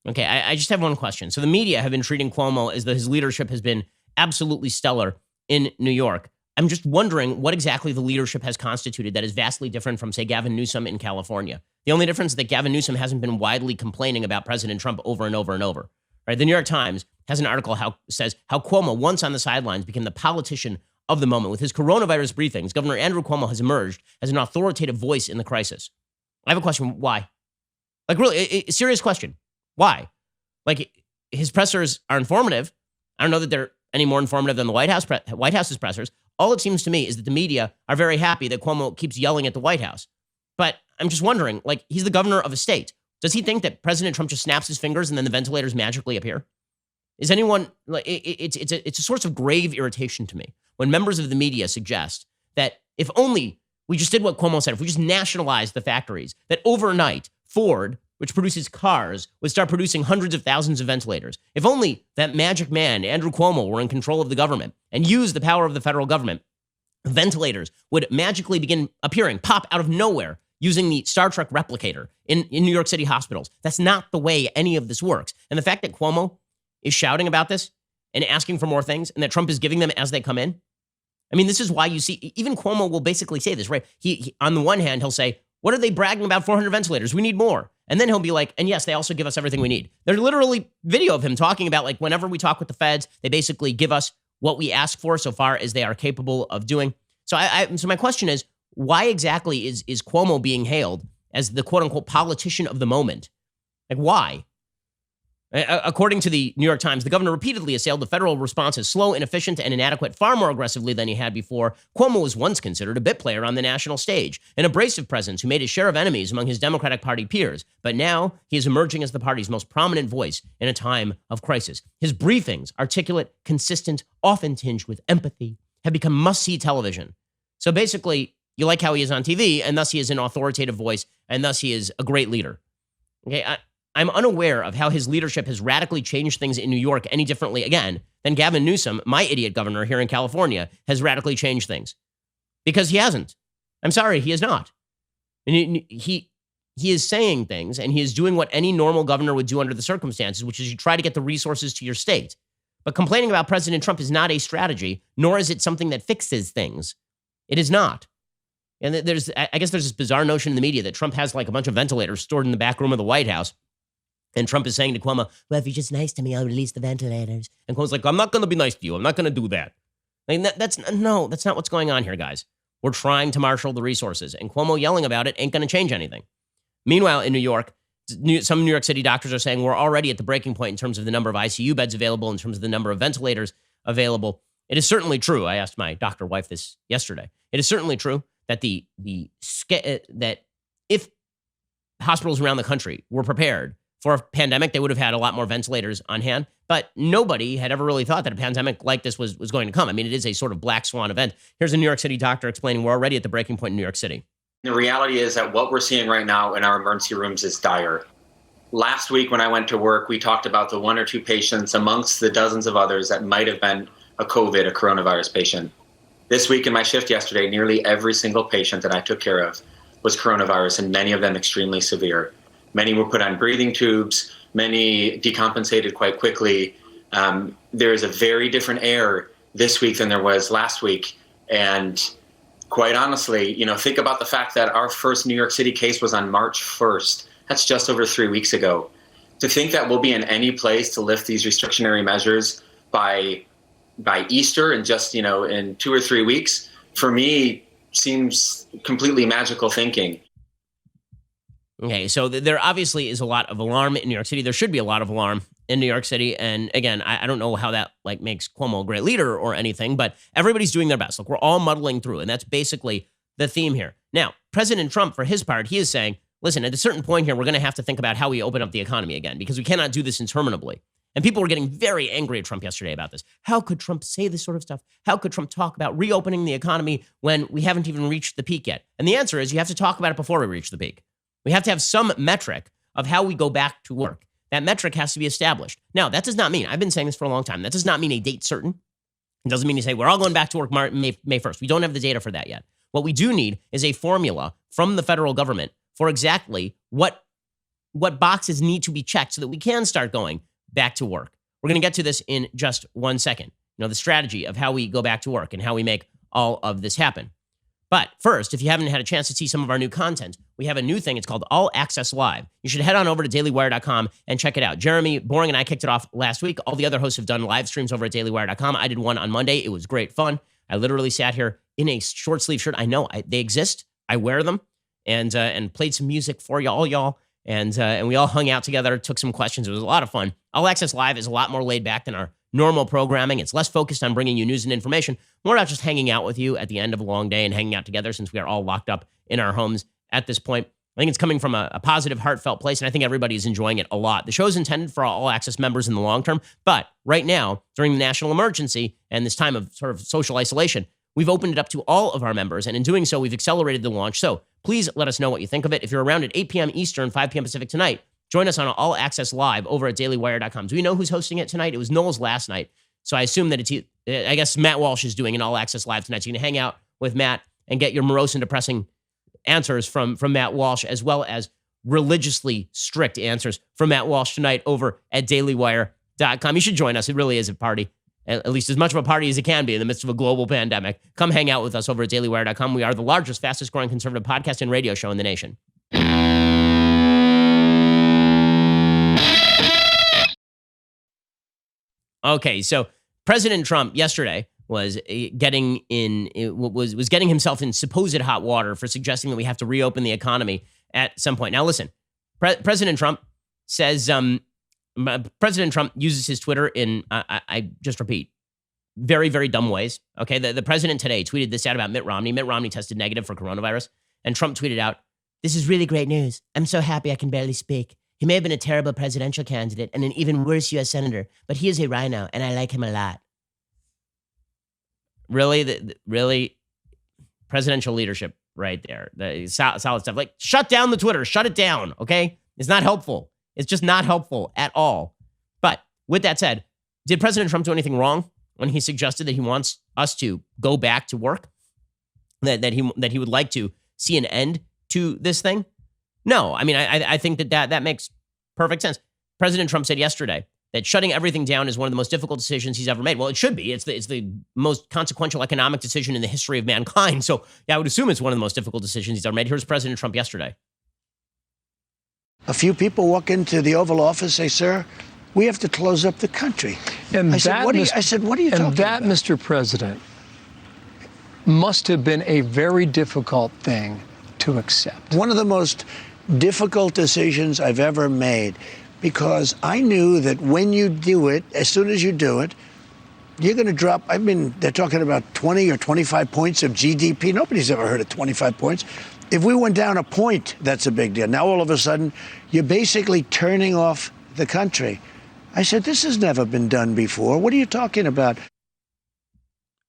Speaker 1: Okay, I just have one question. So the media have been treating Cuomo as though his leadership has been absolutely stellar in New York. I'm just wondering what exactly the leadership has constituted that is vastly different from, say, Gavin Newsom in California. The only difference is that Gavin Newsom hasn't been widely complaining about President Trump over and over and over. Right? The New York Times has an article says how Cuomo, once on the sidelines, became the politician of the moment. With his coronavirus briefings, Governor Andrew Cuomo has emerged as an authoritative voice in the crisis. I have a question. Why? Like, really, a serious question. Why? Like, his pressers are informative. I don't know that they're any more informative than the White House's pressers. All it seems to me is that the media are very happy that Cuomo keeps yelling at the White House. But I'm just wondering, like, he's the governor of a state. Does he think that President Trump just snaps his fingers and then the ventilators magically appear? Is anyone, like, it's a source of grave irritation to me when members of the media suggest that if only we just did what Cuomo said, if we just nationalized the factories, that overnight Ford, which produces cars, would start producing hundreds of thousands of ventilators. If only that magic man, Andrew Cuomo, were in control of the government and used the power of the federal government, ventilators would magically begin appearing, pop out of nowhere, using the Star Trek replicator in New York City hospitals. That's not the way any of this works. And the fact that Cuomo is shouting about this and asking for more things and that Trump is giving them as they come in. I mean, this is why you see, even Cuomo will basically say this, right? He on the one hand, he'll say, what are they bragging about 400 ventilators? We need more. And then he'll be like, and yes, they also give us everything we need. There's literally video of him talking about, like, whenever we talk with the feds, they basically give us what we ask for so far as they are capable of doing. So so my question is, why exactly is Cuomo being hailed as the quote unquote politician of the moment? Like, why? According to the New York Times, the governor repeatedly assailed the federal response as slow, inefficient, and inadequate, far more aggressively than he had before. Cuomo was once considered a bit player on the national stage, an abrasive presence who made his share of enemies among his Democratic Party peers. But now he is emerging as the party's most prominent voice in a time of crisis. His briefings, articulate, consistent, often tinged with empathy, have become must-see television. So basically, you like how he is on TV, and thus he is an authoritative voice, and thus he is a great leader. Okay, I'm unaware of how his leadership has radically changed things in New York any differently, again, than Gavin Newsom, my idiot governor here in California, has radically changed things. Because he hasn't. I'm sorry, he has not. And he is saying things, and he is doing what any normal governor would do under the circumstances, which is you try to get the resources to your state. But complaining about President Trump is not a strategy, nor is it something that fixes things. It is not. And I guess there's this bizarre notion in the media that Trump has like a bunch of ventilators stored in the back room of the White House. And Trump is saying to Cuomo, well, if you're just nice to me, I'll release the ventilators. And Cuomo's like, I'm not going to be nice to you. I'm not going to do that. Like, that's not what's going on here, guys. We're trying to marshal the resources. And Cuomo yelling about it ain't going to change anything. Meanwhile, in New York, some New York City doctors are saying we're already at the breaking point in terms of the number of ICU beds available, in terms of the number of ventilators available. It is certainly true. I asked my doctor wife this yesterday. It is certainly true that that if hospitals around the country were prepared for a pandemic, they would have had a lot more ventilators on hand. But nobody had ever really thought that a pandemic like this was going to come. I mean, it is a sort of black swan event. Here's a New York City doctor explaining we're already at the breaking point in New York City.
Speaker 6: The reality is that what we're seeing right now in our emergency rooms is dire. Last week when I went to work, we talked about the one or two patients amongst the dozens of others that might have been a coronavirus patient. This week in my shift yesterday, nearly every single patient that I took care of was coronavirus, and many of them extremely severe. Many were put on breathing tubes. Many decompensated quite quickly. There is a very different air this week than there was last week. And quite honestly, think about the fact that our first New York City case was on March 1st. That's just over 3 weeks ago. To think that we'll be in any place to lift these restrictionary measures by Easter and just, in 2 or 3 weeks, for me, seems completely magical thinking.
Speaker 1: Okay, so there obviously is a lot of alarm in New York City. There should be a lot of alarm in New York City. And again, I don't know how that makes Cuomo a great leader or anything, but everybody's doing their best. Look, we're all muddling through, and that's basically the theme here. Now, President Trump, for his part, he is saying, listen, at a certain point here, we're going to have to think about how we open up the economy again, because we cannot do this interminably. And people were getting very angry at Trump yesterday about this. How could Trump say this sort of stuff? How could Trump talk about reopening the economy when we haven't even reached the peak yet? And the answer is you have to talk about it before we reach the peak. We have to have some metric of how we go back to work. That metric has to be established. Now, that does not mean, I've been saying this for a long time, that does not mean a date certain. It doesn't mean you say, we're all going back to work May 1st. We don't have the data for that yet. What we do need is a formula from the federal government for exactly what boxes need to be checked so that we can start going back to work. We're going to get to this in just 1 second. The strategy of how we go back to work and how we make all of this happen. But first, if you haven't had a chance to see some of our new content, we have a new thing. It's called All Access Live. You should head on over to dailywire.com and check it out. Jeremy Boring and I kicked it off last week. All the other hosts have done live streams over at dailywire.com. I did one on Monday. It was great fun. I literally sat here in a short sleeve shirt. I know they exist. I wear them and played some music for y'all. And we all hung out together, took some questions. It was a lot of fun. All Access Live is a lot more laid back than our normal programming. It's less focused on bringing you news and information, more about just hanging out with you at the end of a long day and hanging out together since we are all locked up in our homes at this point. I think it's coming from a positive, heartfelt place, and I think everybody is enjoying it a lot. The show is intended for All Access members in the long term, but right now, during the national emergency and this time of sort of social isolation, we've opened it up to all of our members, and in doing so, we've accelerated the launch. So please let us know what you think of it. If you're around at 8 p.m. Eastern, 5 p.m. Pacific tonight, join us on All Access Live over at dailywire.com. Do we know who's hosting it tonight? It was Noel's last night. So I assume that I guess Matt Walsh is doing an All Access Live tonight. So you can hang out with Matt and get your morose and depressing answers from Matt Walsh, as well as religiously strict answers from Matt Walsh tonight over at dailywire.com. You should join us. It really is a party, at least as much of a party as it can be in the midst of a global pandemic. Come hang out with us over at dailywire.com. We are the largest, fastest growing conservative podcast and radio show in the nation. Okay, so President Trump yesterday was getting himself in supposed hot water for suggesting that we have to reopen the economy at some point. Now, listen, President Trump says President Trump uses his Twitter in I just repeat, very, very dumb ways. Okay, the president today tweeted this out about Mitt Romney. Mitt Romney tested negative for coronavirus, and Trump tweeted out, "This is really great news. I'm so happy I can barely speak. He may have been a terrible presidential candidate and an even worse U.S. senator, but he is a rhino, and I like him a lot." Really, really, presidential leadership right there. The solid stuff. Like, shut down the Twitter. Shut it down, okay? It's not helpful. It's just not helpful at all. But with that said, did President Trump do anything wrong when he suggested that he wants us to go back to work? That he would like to see an end to this thing? No, I mean, I think that makes perfect sense. President Trump said yesterday that shutting everything down is one of the most difficult decisions he's ever made. Well, it should be. It's the most consequential economic decision in the history of mankind. So yeah, I would assume it's one of the most difficult decisions he's ever made. Here's President Trump yesterday.
Speaker 7: A few people walk into the Oval Office, say, "Sir, we have to close up the country." And I said, "What are you talking about?"
Speaker 8: And that, Mr. President, must have been a very difficult thing to accept.
Speaker 7: One of the most difficult decisions I've ever made, because I knew that when you do it, as soon as you do it, you're going to drop. I mean, they're talking about 20 or 25 points of GDP. Nobody's ever heard of 25 points. If we went down a point, that's a big deal. Now, all of a sudden, you're basically turning off the country. I said, this has never been done before. What are you talking about?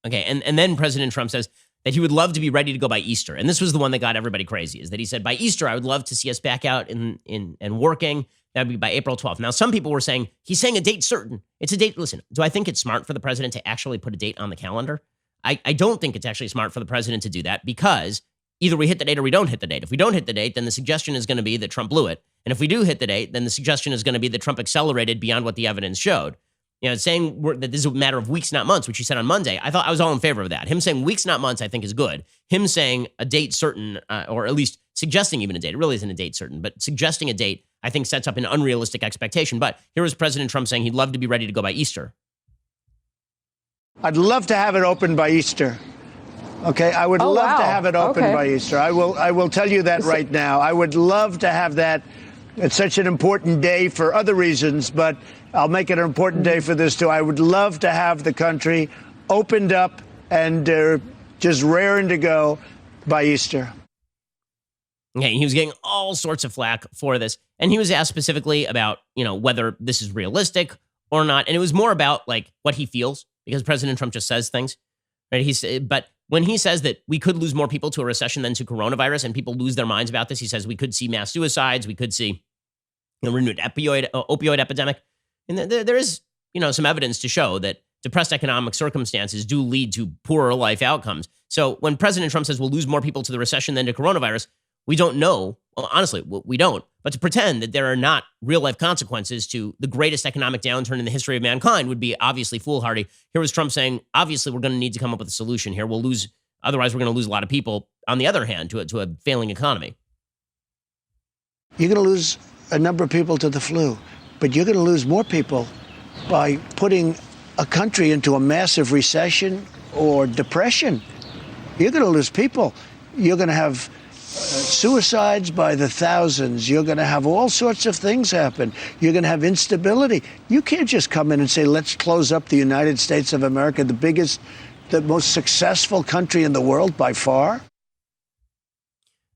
Speaker 1: Okay, and then President Trump says that he would love to be ready to go by Easter. And this was the one that got everybody crazy, is that he said, by Easter, I would love to see us back out and working. That would be by April 12th. Now, some people were saying, he's saying a date certain. It's a date. Listen, do I think it's smart for the president to actually put a date on the calendar? I don't think it's actually smart for the president to do that, because either we hit the date or we don't hit the date. If we don't hit the date, then the suggestion is going to be that Trump blew it. And if we do hit the date, then the suggestion is going to be that Trump accelerated beyond what the evidence showed. You know, saying that this is a matter of weeks, not months, which he said on Monday, I thought I was all in favor of that. Him saying weeks, not months, I think is good. Him saying a date certain, or at least suggesting even a date, it really isn't a date certain, but suggesting a date, I think sets up an unrealistic expectation. But here was President Trump saying he'd love to be ready to go by Easter.
Speaker 7: I'd love to have it open by Easter. Okay, I would love to have it open by Easter. I will tell you that right now. I would love to have that. It's such an important day for other reasons, but I'll make it an important day for this too. I would love to have the country opened up and just raring to go by Easter.
Speaker 1: Okay, he was getting all sorts of flack for this, and he was asked specifically about, you know, whether this is realistic or not, and it was more about like what he feels, because President Trump just says things, right? But when he says that we could lose more people to a recession than to coronavirus, and people lose their minds about this, he says we could see mass suicides, we could see a renewed opioid epidemic, and there is, you know, some evidence to show that depressed economic circumstances do lead to poorer life outcomes. So when President Trump says we'll lose more people to the recession than to coronavirus, we don't know. Well, honestly, we don't. But to pretend that there are not real life consequences to the greatest economic downturn in the history of mankind would be obviously foolhardy. Here was Trump saying, obviously, we're going to need to come up with a solution here. Otherwise, we're going to lose a lot of people, on the other hand, to a failing economy.
Speaker 7: You're going to lose a number of people to the flu, but you're going to lose more people by putting a country into a massive recession or depression. You're going to lose people. You're going to have suicides by the thousands. You're going to have all sorts of things happen. You're going to have instability. You can't just come in and say, let's close up the United States of America, the most successful country in the world by far.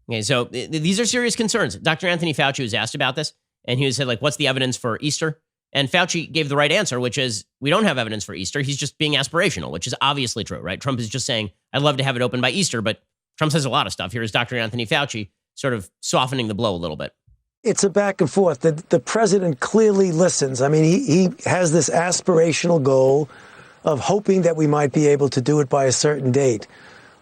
Speaker 1: Okay, so these are serious concerns. Dr. Anthony Fauci was asked about this, and he said, what's the evidence for Easter? And Fauci gave the right answer, which is, we don't have evidence for Easter. He's just being aspirational, which is obviously true, right? Trump is just saying, I'd love to have it open by Easter, but Trump says a lot of stuff. Here's Dr. Anthony Fauci sort of softening the blow a little bit.
Speaker 9: It's a back and forth. The president clearly listens. I mean, he has this aspirational goal of hoping that we might be able to do it by a certain date.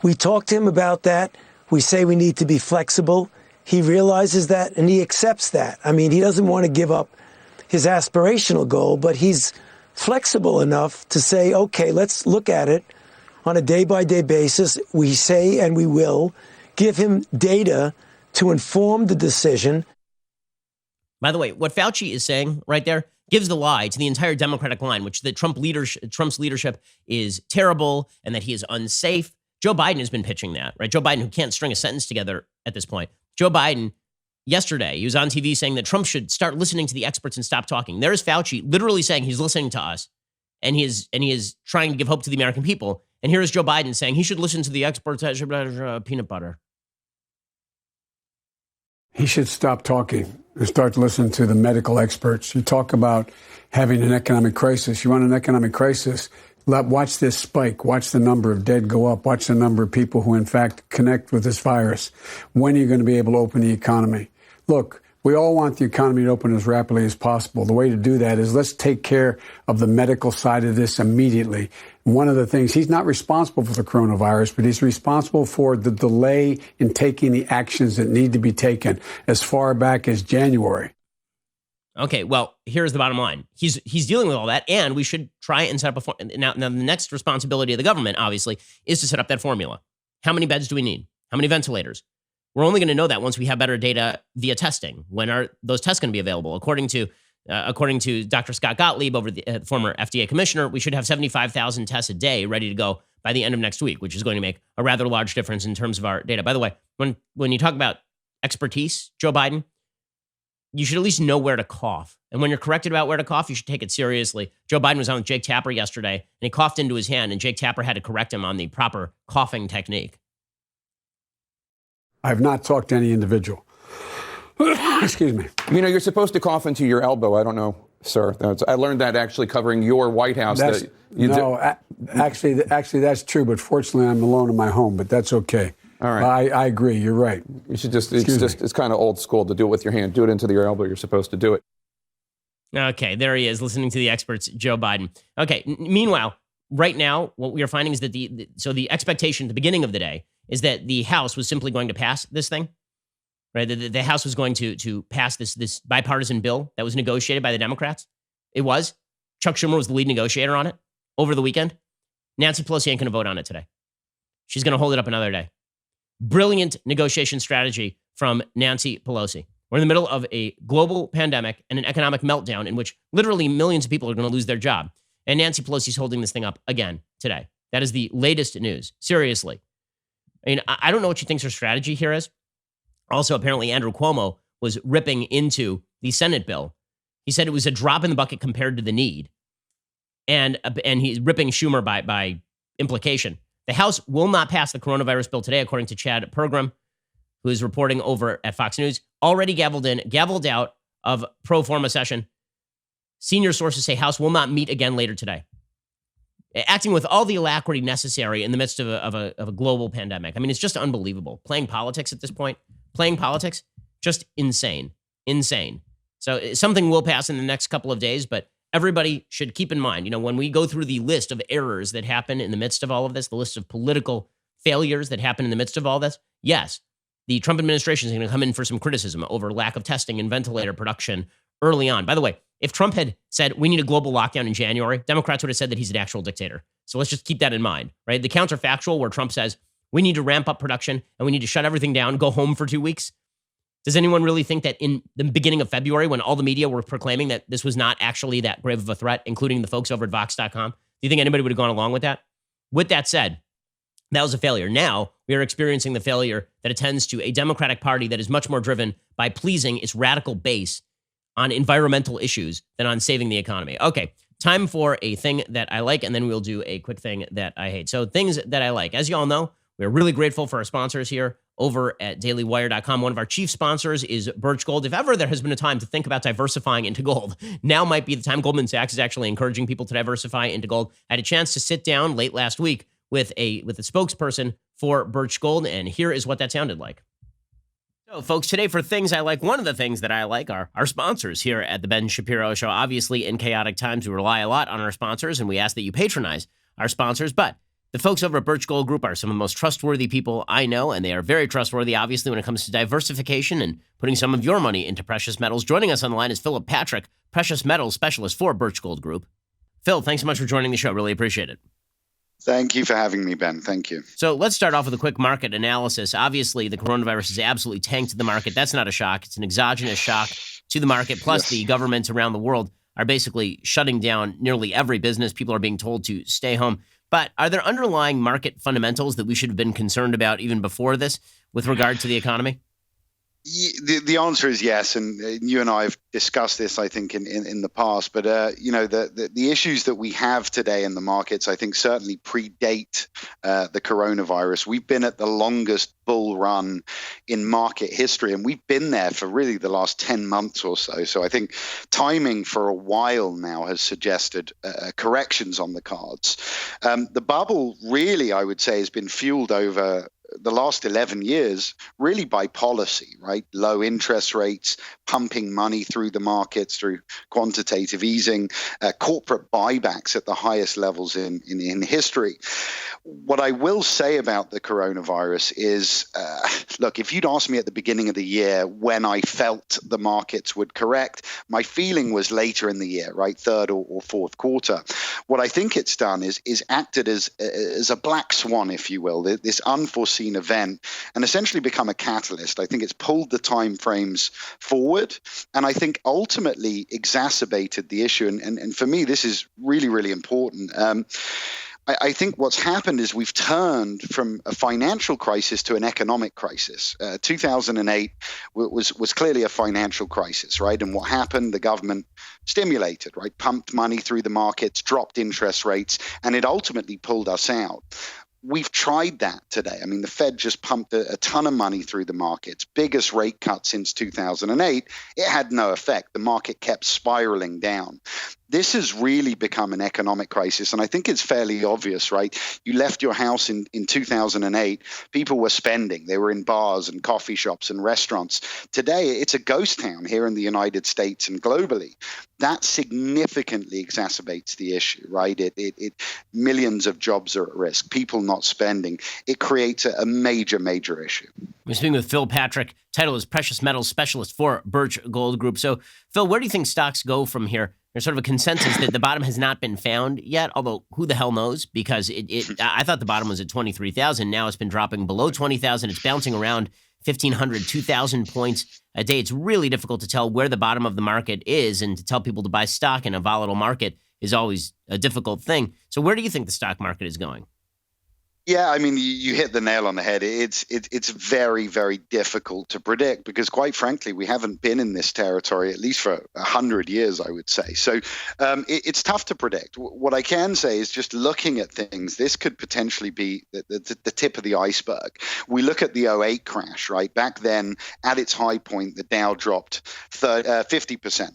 Speaker 9: We talked to him about that. We say we need to be flexible. He realizes that and he accepts that. I mean, he doesn't want to give up his aspirational goal, but he's flexible enough to say, okay, let's look at it on a day-by-day basis. We say, and we will, give him data to inform the decision.
Speaker 1: By the way, what Fauci is saying right there gives the lie to the entire Democratic line, which that Trump's leadership is terrible and that he is unsafe. Joe Biden has been pitching that, right? Joe Biden, who can't string a sentence together at this point. Joe Biden, yesterday, he was on TV saying that Trump should start listening to the experts and stop talking. There's Fauci literally saying he's listening to us, and he is trying to give hope to the American people. And here is Joe Biden saying he should listen to the experts as peanut butter.
Speaker 5: He should stop talking and start listening to the medical experts. You talk about having an economic crisis. You want an economic crisis? Watch this spike. Watch the number of dead go up. Watch the number of people who, in fact, connect with this virus. When are you going to be able to open the economy? Look, we all want the economy to open as rapidly as possible. The way to do that is let's take care of the medical side of this immediately. One of the things, he's not responsible for the coronavirus, but he's responsible for the delay in taking the actions that need to be taken as far back as January.
Speaker 1: Okay, well, here's the bottom line. He's dealing with all that, and we should try and set up now the next responsibility of the government, obviously, is to set up that formula. How many beds do we need? How many ventilators? We're only going to know that once we have better data via testing. When are those tests going to be available? According to Dr. Scott Gottlieb, the former FDA commissioner, we should have 75,000 tests a day ready to go by the end of next week, which is going to make a rather large difference in terms of our data. By the way, when you talk about expertise, Joe Biden, you should at least know where to cough. And when you're corrected about where to cough, you should take it seriously. Joe Biden was on with Jake Tapper yesterday, and he coughed into his hand, and Jake Tapper had to correct him on the proper coughing technique.
Speaker 5: I have not talked to any individual. Excuse me.
Speaker 10: You know, you're supposed to cough into your elbow. I don't know, sir. I learned that actually covering your White House.
Speaker 5: Actually, that's true, but fortunately, I'm alone in my home, but that's okay.
Speaker 10: All right.
Speaker 5: I agree. You're right.
Speaker 10: You should it's kind of old school to do it with your hand. Do it into your elbow. You're supposed to do it.
Speaker 1: Okay, there he is, listening to the experts, Joe Biden. Okay, meanwhile, right now, what we are finding is that the expectation at the beginning of the day is that the House was simply going to pass this thing, right? The House was going to pass this bipartisan bill that was negotiated by the Democrats. It was. Chuck Schumer was the lead negotiator on it over the weekend. Nancy Pelosi ain't going to vote on it today. She's going to hold it up another day. Brilliant negotiation strategy from Nancy Pelosi. We're in the middle of a global pandemic and an economic meltdown in which literally millions of people are going to lose their job. And Nancy Pelosi's holding this thing up again today. That is the latest news. Seriously. I mean, I don't know what she thinks her strategy here is. Also, apparently, Andrew Cuomo was ripping into the Senate bill. He said it was a drop in the bucket compared to the need. And he's ripping Schumer by implication. The House will not pass the coronavirus bill today, according to Chad Pergram, who is reporting over at Fox News. Already gavelled out of pro forma session. Senior sources say House will not meet again later today. Acting with all the alacrity necessary in the midst of a global pandemic. I mean, it's just unbelievable. Playing politics at this point. Playing politics, just insane. Insane. So something will pass in the next couple of days, but everybody should keep in mind, when we go through the list of errors that happen in the midst of all of this, the list of political failures that happen in the midst of all this, yes, the Trump administration is going to come in for some criticism over lack of testing and ventilator production early on. By the way, if Trump had said we need a global lockdown in January, Democrats would have said that he's an actual dictator. So let's just keep that in mind, right? The counterfactual where Trump says we need to ramp up production and we need to shut everything down, go home for 2 weeks. Does anyone really think that in the beginning of February, when all the media were proclaiming that this was not actually that grave of a threat, including the folks over at Vox.com, do you think anybody would have gone along with that? With that said, that was a failure. Now we are experiencing the failure that attends to a Democratic Party that is much more driven by pleasing its radical base on environmental issues than on saving the economy. Okay, time for a thing that I like, and then we'll do a quick thing that I hate. So things that I like. As you all know, we're really grateful for our sponsors here over at dailywire.com. One of our chief sponsors is Birch Gold. If ever there has been a time to think about diversifying into gold, now might be the time. Goldman Sachs is actually encouraging people to diversify into gold. I had a chance to sit down late last week with a spokesperson for Birch Gold, and here is what that sounded like. So, folks, today for things I like, one of the things that I like are our sponsors here at the Ben Shapiro Show. Obviously, in chaotic times, we rely a lot on our sponsors, and we ask that you patronize our sponsors. But the folks over at Birch Gold Group are some of the most trustworthy people I know, and they are very trustworthy, obviously, when it comes to diversification and putting some of your money into precious metals. Joining us on the line is Philip Patrick, precious metals specialist for Birch Gold Group. Phil, thanks so much for joining the show. Really appreciate it.
Speaker 11: Thank you for having me, Ben. Thank you.
Speaker 1: So let's start off with a quick market analysis. Obviously, the coronavirus has absolutely tanked the market. That's not a shock. It's an exogenous shock to the market. Plus, the governments around the world are basically shutting down nearly every business. People are being told to stay home. But are there underlying market fundamentals that we should have been concerned about even before this with regard to the economy?
Speaker 11: The answer is yes, and you and I have discussed this, I think, in the past. But the issues that we have today in the markets, I think, certainly predate the coronavirus. We've been at the longest bull run in market history, and we've been there for really the last 10 months or so. So I think timing for a while now has suggested corrections on the cards. The bubble really, I would say, has been fueled over the last 11 years, really by policy, right? Low interest rates, pumping money through the markets through quantitative easing, corporate buybacks at the highest levels in history. What I will say about the coronavirus is, look, if you'd asked me at the beginning of the year when I felt the markets would correct, my feeling was later in the year, right? Third or fourth quarter. What I think it's done is acted as a black swan, if you will, this unforeseen event, and essentially become a catalyst. I think it's pulled the time frames forward, and I think ultimately exacerbated the issue. And for me, this is really, really important. I think what's happened is we've turned from a financial crisis to an economic crisis. 2008 was clearly a financial crisis, right? And what happened? The government stimulated, right? Pumped money through the markets, dropped interest rates, and it ultimately pulled us out. We've tried that today. I mean, the Fed just pumped a ton of money through the markets, biggest rate cut since 2008. It had no effect. The market kept spiraling down. This has really become an economic crisis, and I think it's fairly obvious, right? You left your house in 2008, people were spending. They were in bars and coffee shops and restaurants. Today, it's a ghost town here in the United States and globally. That significantly exacerbates the issue, right? It millions of jobs are at risk, people not spending. It creates a major, major issue.
Speaker 1: We're speaking with Phil Patrick. Title is Precious Metals Specialist for Birch Gold Group. So, Phil, where do you think stocks go from here? There's sort of a consensus that the bottom has not been found yet, although who the hell knows? Because I thought the bottom was at 23,000. Now it's been dropping below 20,000. It's bouncing around 1,500, 2,000 points a day. It's really difficult to tell where the bottom of the market is, and to tell people to buy stock in a volatile market is always a difficult thing. So where do you think the stock market is going?
Speaker 11: Yeah, I mean, you hit the nail on the head. It's very, very difficult to predict because, quite frankly, we haven't been in this territory at least for 100 years, I would say. So it's tough to predict. What I can say is just looking at things, this could potentially be the tip of the iceberg. We look at the 2008 crash, right? Back then, at its high point, the Dow dropped 50%.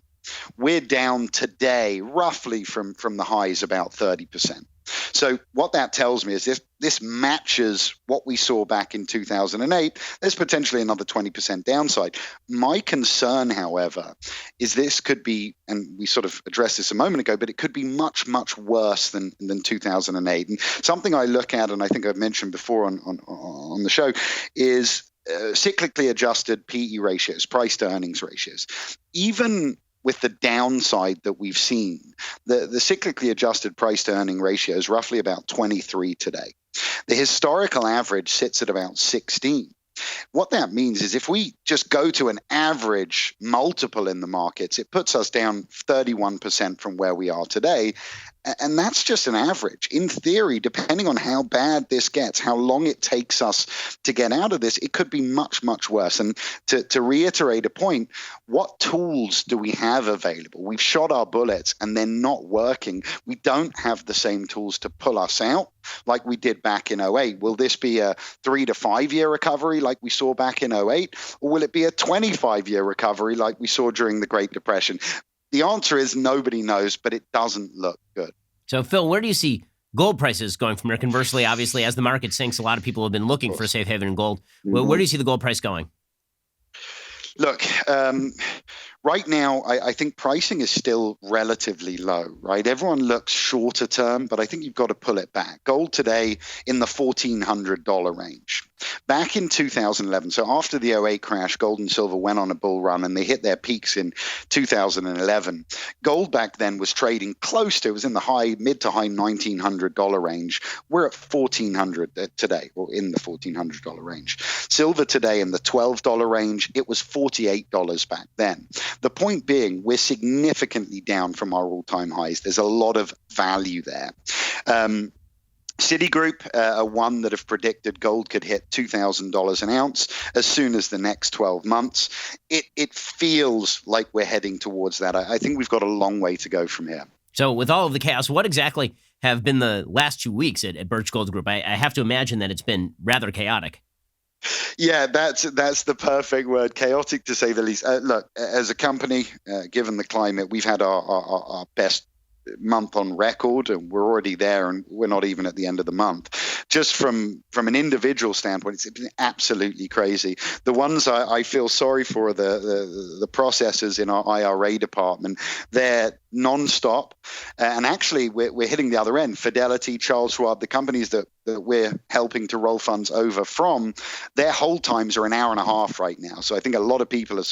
Speaker 11: We're down today roughly from the highs about 30%. So what that tells me is this matches what we saw back in 2008. There's potentially another 20% downside. My concern, however, is this could be, and we sort of addressed this a moment ago, but it could be much, much worse than 2008. And something I look at, and I think I've mentioned before on the show, is cyclically adjusted PE ratios, price to earnings ratios, even with the downside that we've seen, the cyclically adjusted price to earning ratio is roughly about 23 today. The historical average sits at about 16. What that means is if we just go to an average multiple in the markets, it puts us down 31% from where we are today. And that's just an average. In theory, depending on how bad this gets, how long it takes us to get out of this, it could be much, much worse. And to reiterate a point, what tools do we have available? We've shot our bullets and they're not working. We don't have the same tools to pull us out like we did back in 08. Will this be a 3 to 5 year recovery like we saw back in 08? Or will it be a 25-year recovery like we saw during the Great Depression? The answer is nobody knows, but it doesn't look good.
Speaker 1: So, Phil, where do you see gold prices going from here? Conversely, obviously, as the market sinks, a lot of people have been looking for a safe haven in gold. Where do you see the gold price going?
Speaker 11: Look, right now, I think pricing is still relatively low, right? Everyone looks shorter term, but I think you've got to pull it back. Gold today in the $1,400 range. Back in 2011, so after the 08 crash, gold and silver went on a bull run and they hit their peaks in 2011. Gold back then was trading close to, it was in the mid to high $1,900 range. We're at $1,400 today, or in the $1,400 range. Silver today in the $12 range, it was $48 back then. The point being, we're significantly down from our all-time highs. There's a lot of value there. Citigroup are one that have predicted gold could hit $2,000 an ounce as soon as the next 12 months. It feels like we're heading towards that. I think we've got a long way to go from here.
Speaker 1: So with all of the chaos, what exactly have been the last 2 weeks at Birch Gold Group? I have to imagine that it's been rather chaotic.
Speaker 11: Yeah, that's the perfect word, chaotic to say the least. Look, as a company, given the climate, we've had our best month on record, and we're already there, and we're not even at the end of the month. Just from an individual standpoint, it's been absolutely crazy. The ones I feel sorry for are the processors in our IRA department. They're nonstop, and actually we're hitting the other end. Fidelity, Charles Schwab, the companies that we're helping to roll funds over from, their hold times are an hour and a half right now. So I think a lot of people are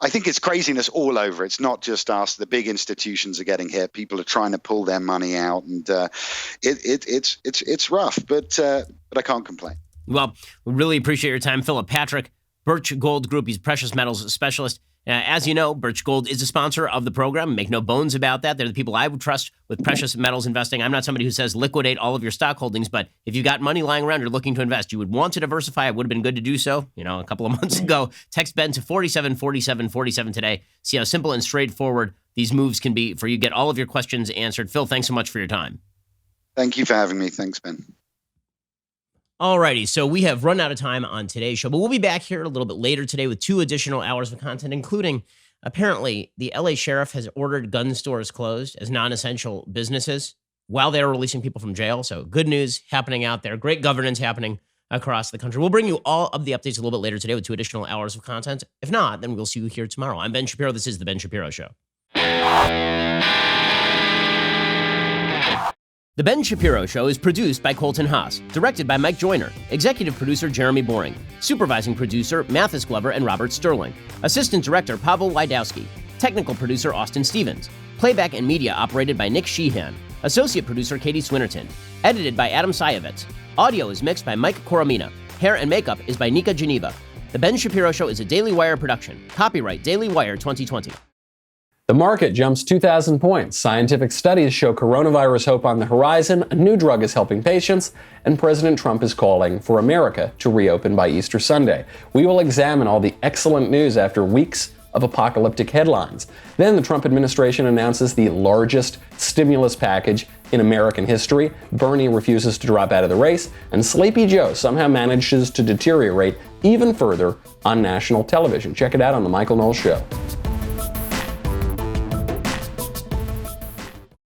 Speaker 11: I think it's craziness all over. It's not just us. The big institutions are getting hit. People are trying to pull their money out, and it's rough, but I can't complain.
Speaker 1: Well, we really appreciate your time, Philip Patrick, Birch Gold Group. He's a precious metals specialist. As you know, Birch Gold is a sponsor of the program. Make no bones about that. They're the people I would trust with precious metals investing. I'm not somebody who says liquidate all of your stock holdings, but if you've got money lying around, you're looking to invest, you would want to diversify. It would have been good to do so, a couple of months ago. Text Ben to 474747 today. See how simple and straightforward these moves can be for you. Get all of your questions answered. Phil, thanks so much for your time.
Speaker 11: Thank you for having me. Thanks, Ben.
Speaker 1: Alrighty, so we have run out of time on today's show, but we'll be back here a little bit later today with 2 additional hours of content, including, apparently, the LA sheriff has ordered gun stores closed as non-essential businesses while they're releasing people from jail. So good news happening out there. Great governance happening across the country. We'll bring you all of the updates a little bit later today with 2 additional hours of content. If not, then we'll see you here tomorrow. I'm Ben Shapiro. This is The Ben Shapiro Show. The Ben Shapiro Show is produced by Colton Haas, directed by Mike Joyner, executive producer Jeremy Boring, supervising producer Mathis Glover and Robert Sterling, assistant director Pavel Wydowski, technical producer Austin Stevens, playback and media operated by Nick Sheehan, associate producer Katie Swinnerton, edited by Adam Sayevitz. Audio is mixed by Mike Coromina. Hair and makeup is by Nika Geneva. The Ben Shapiro Show is a Daily Wire production. Copyright Daily Wire 2020.
Speaker 12: The market jumps 2,000 points. Scientific studies show coronavirus hope on the horizon, a new drug is helping patients, and President Trump is calling for America to reopen by Easter Sunday. We will examine all the excellent news after weeks of apocalyptic headlines. Then the Trump administration announces the largest stimulus package in American history. Bernie refuses to drop out of the race, and Sleepy Joe somehow manages to deteriorate even further on national television. Check it out on The Michael Knowles Show.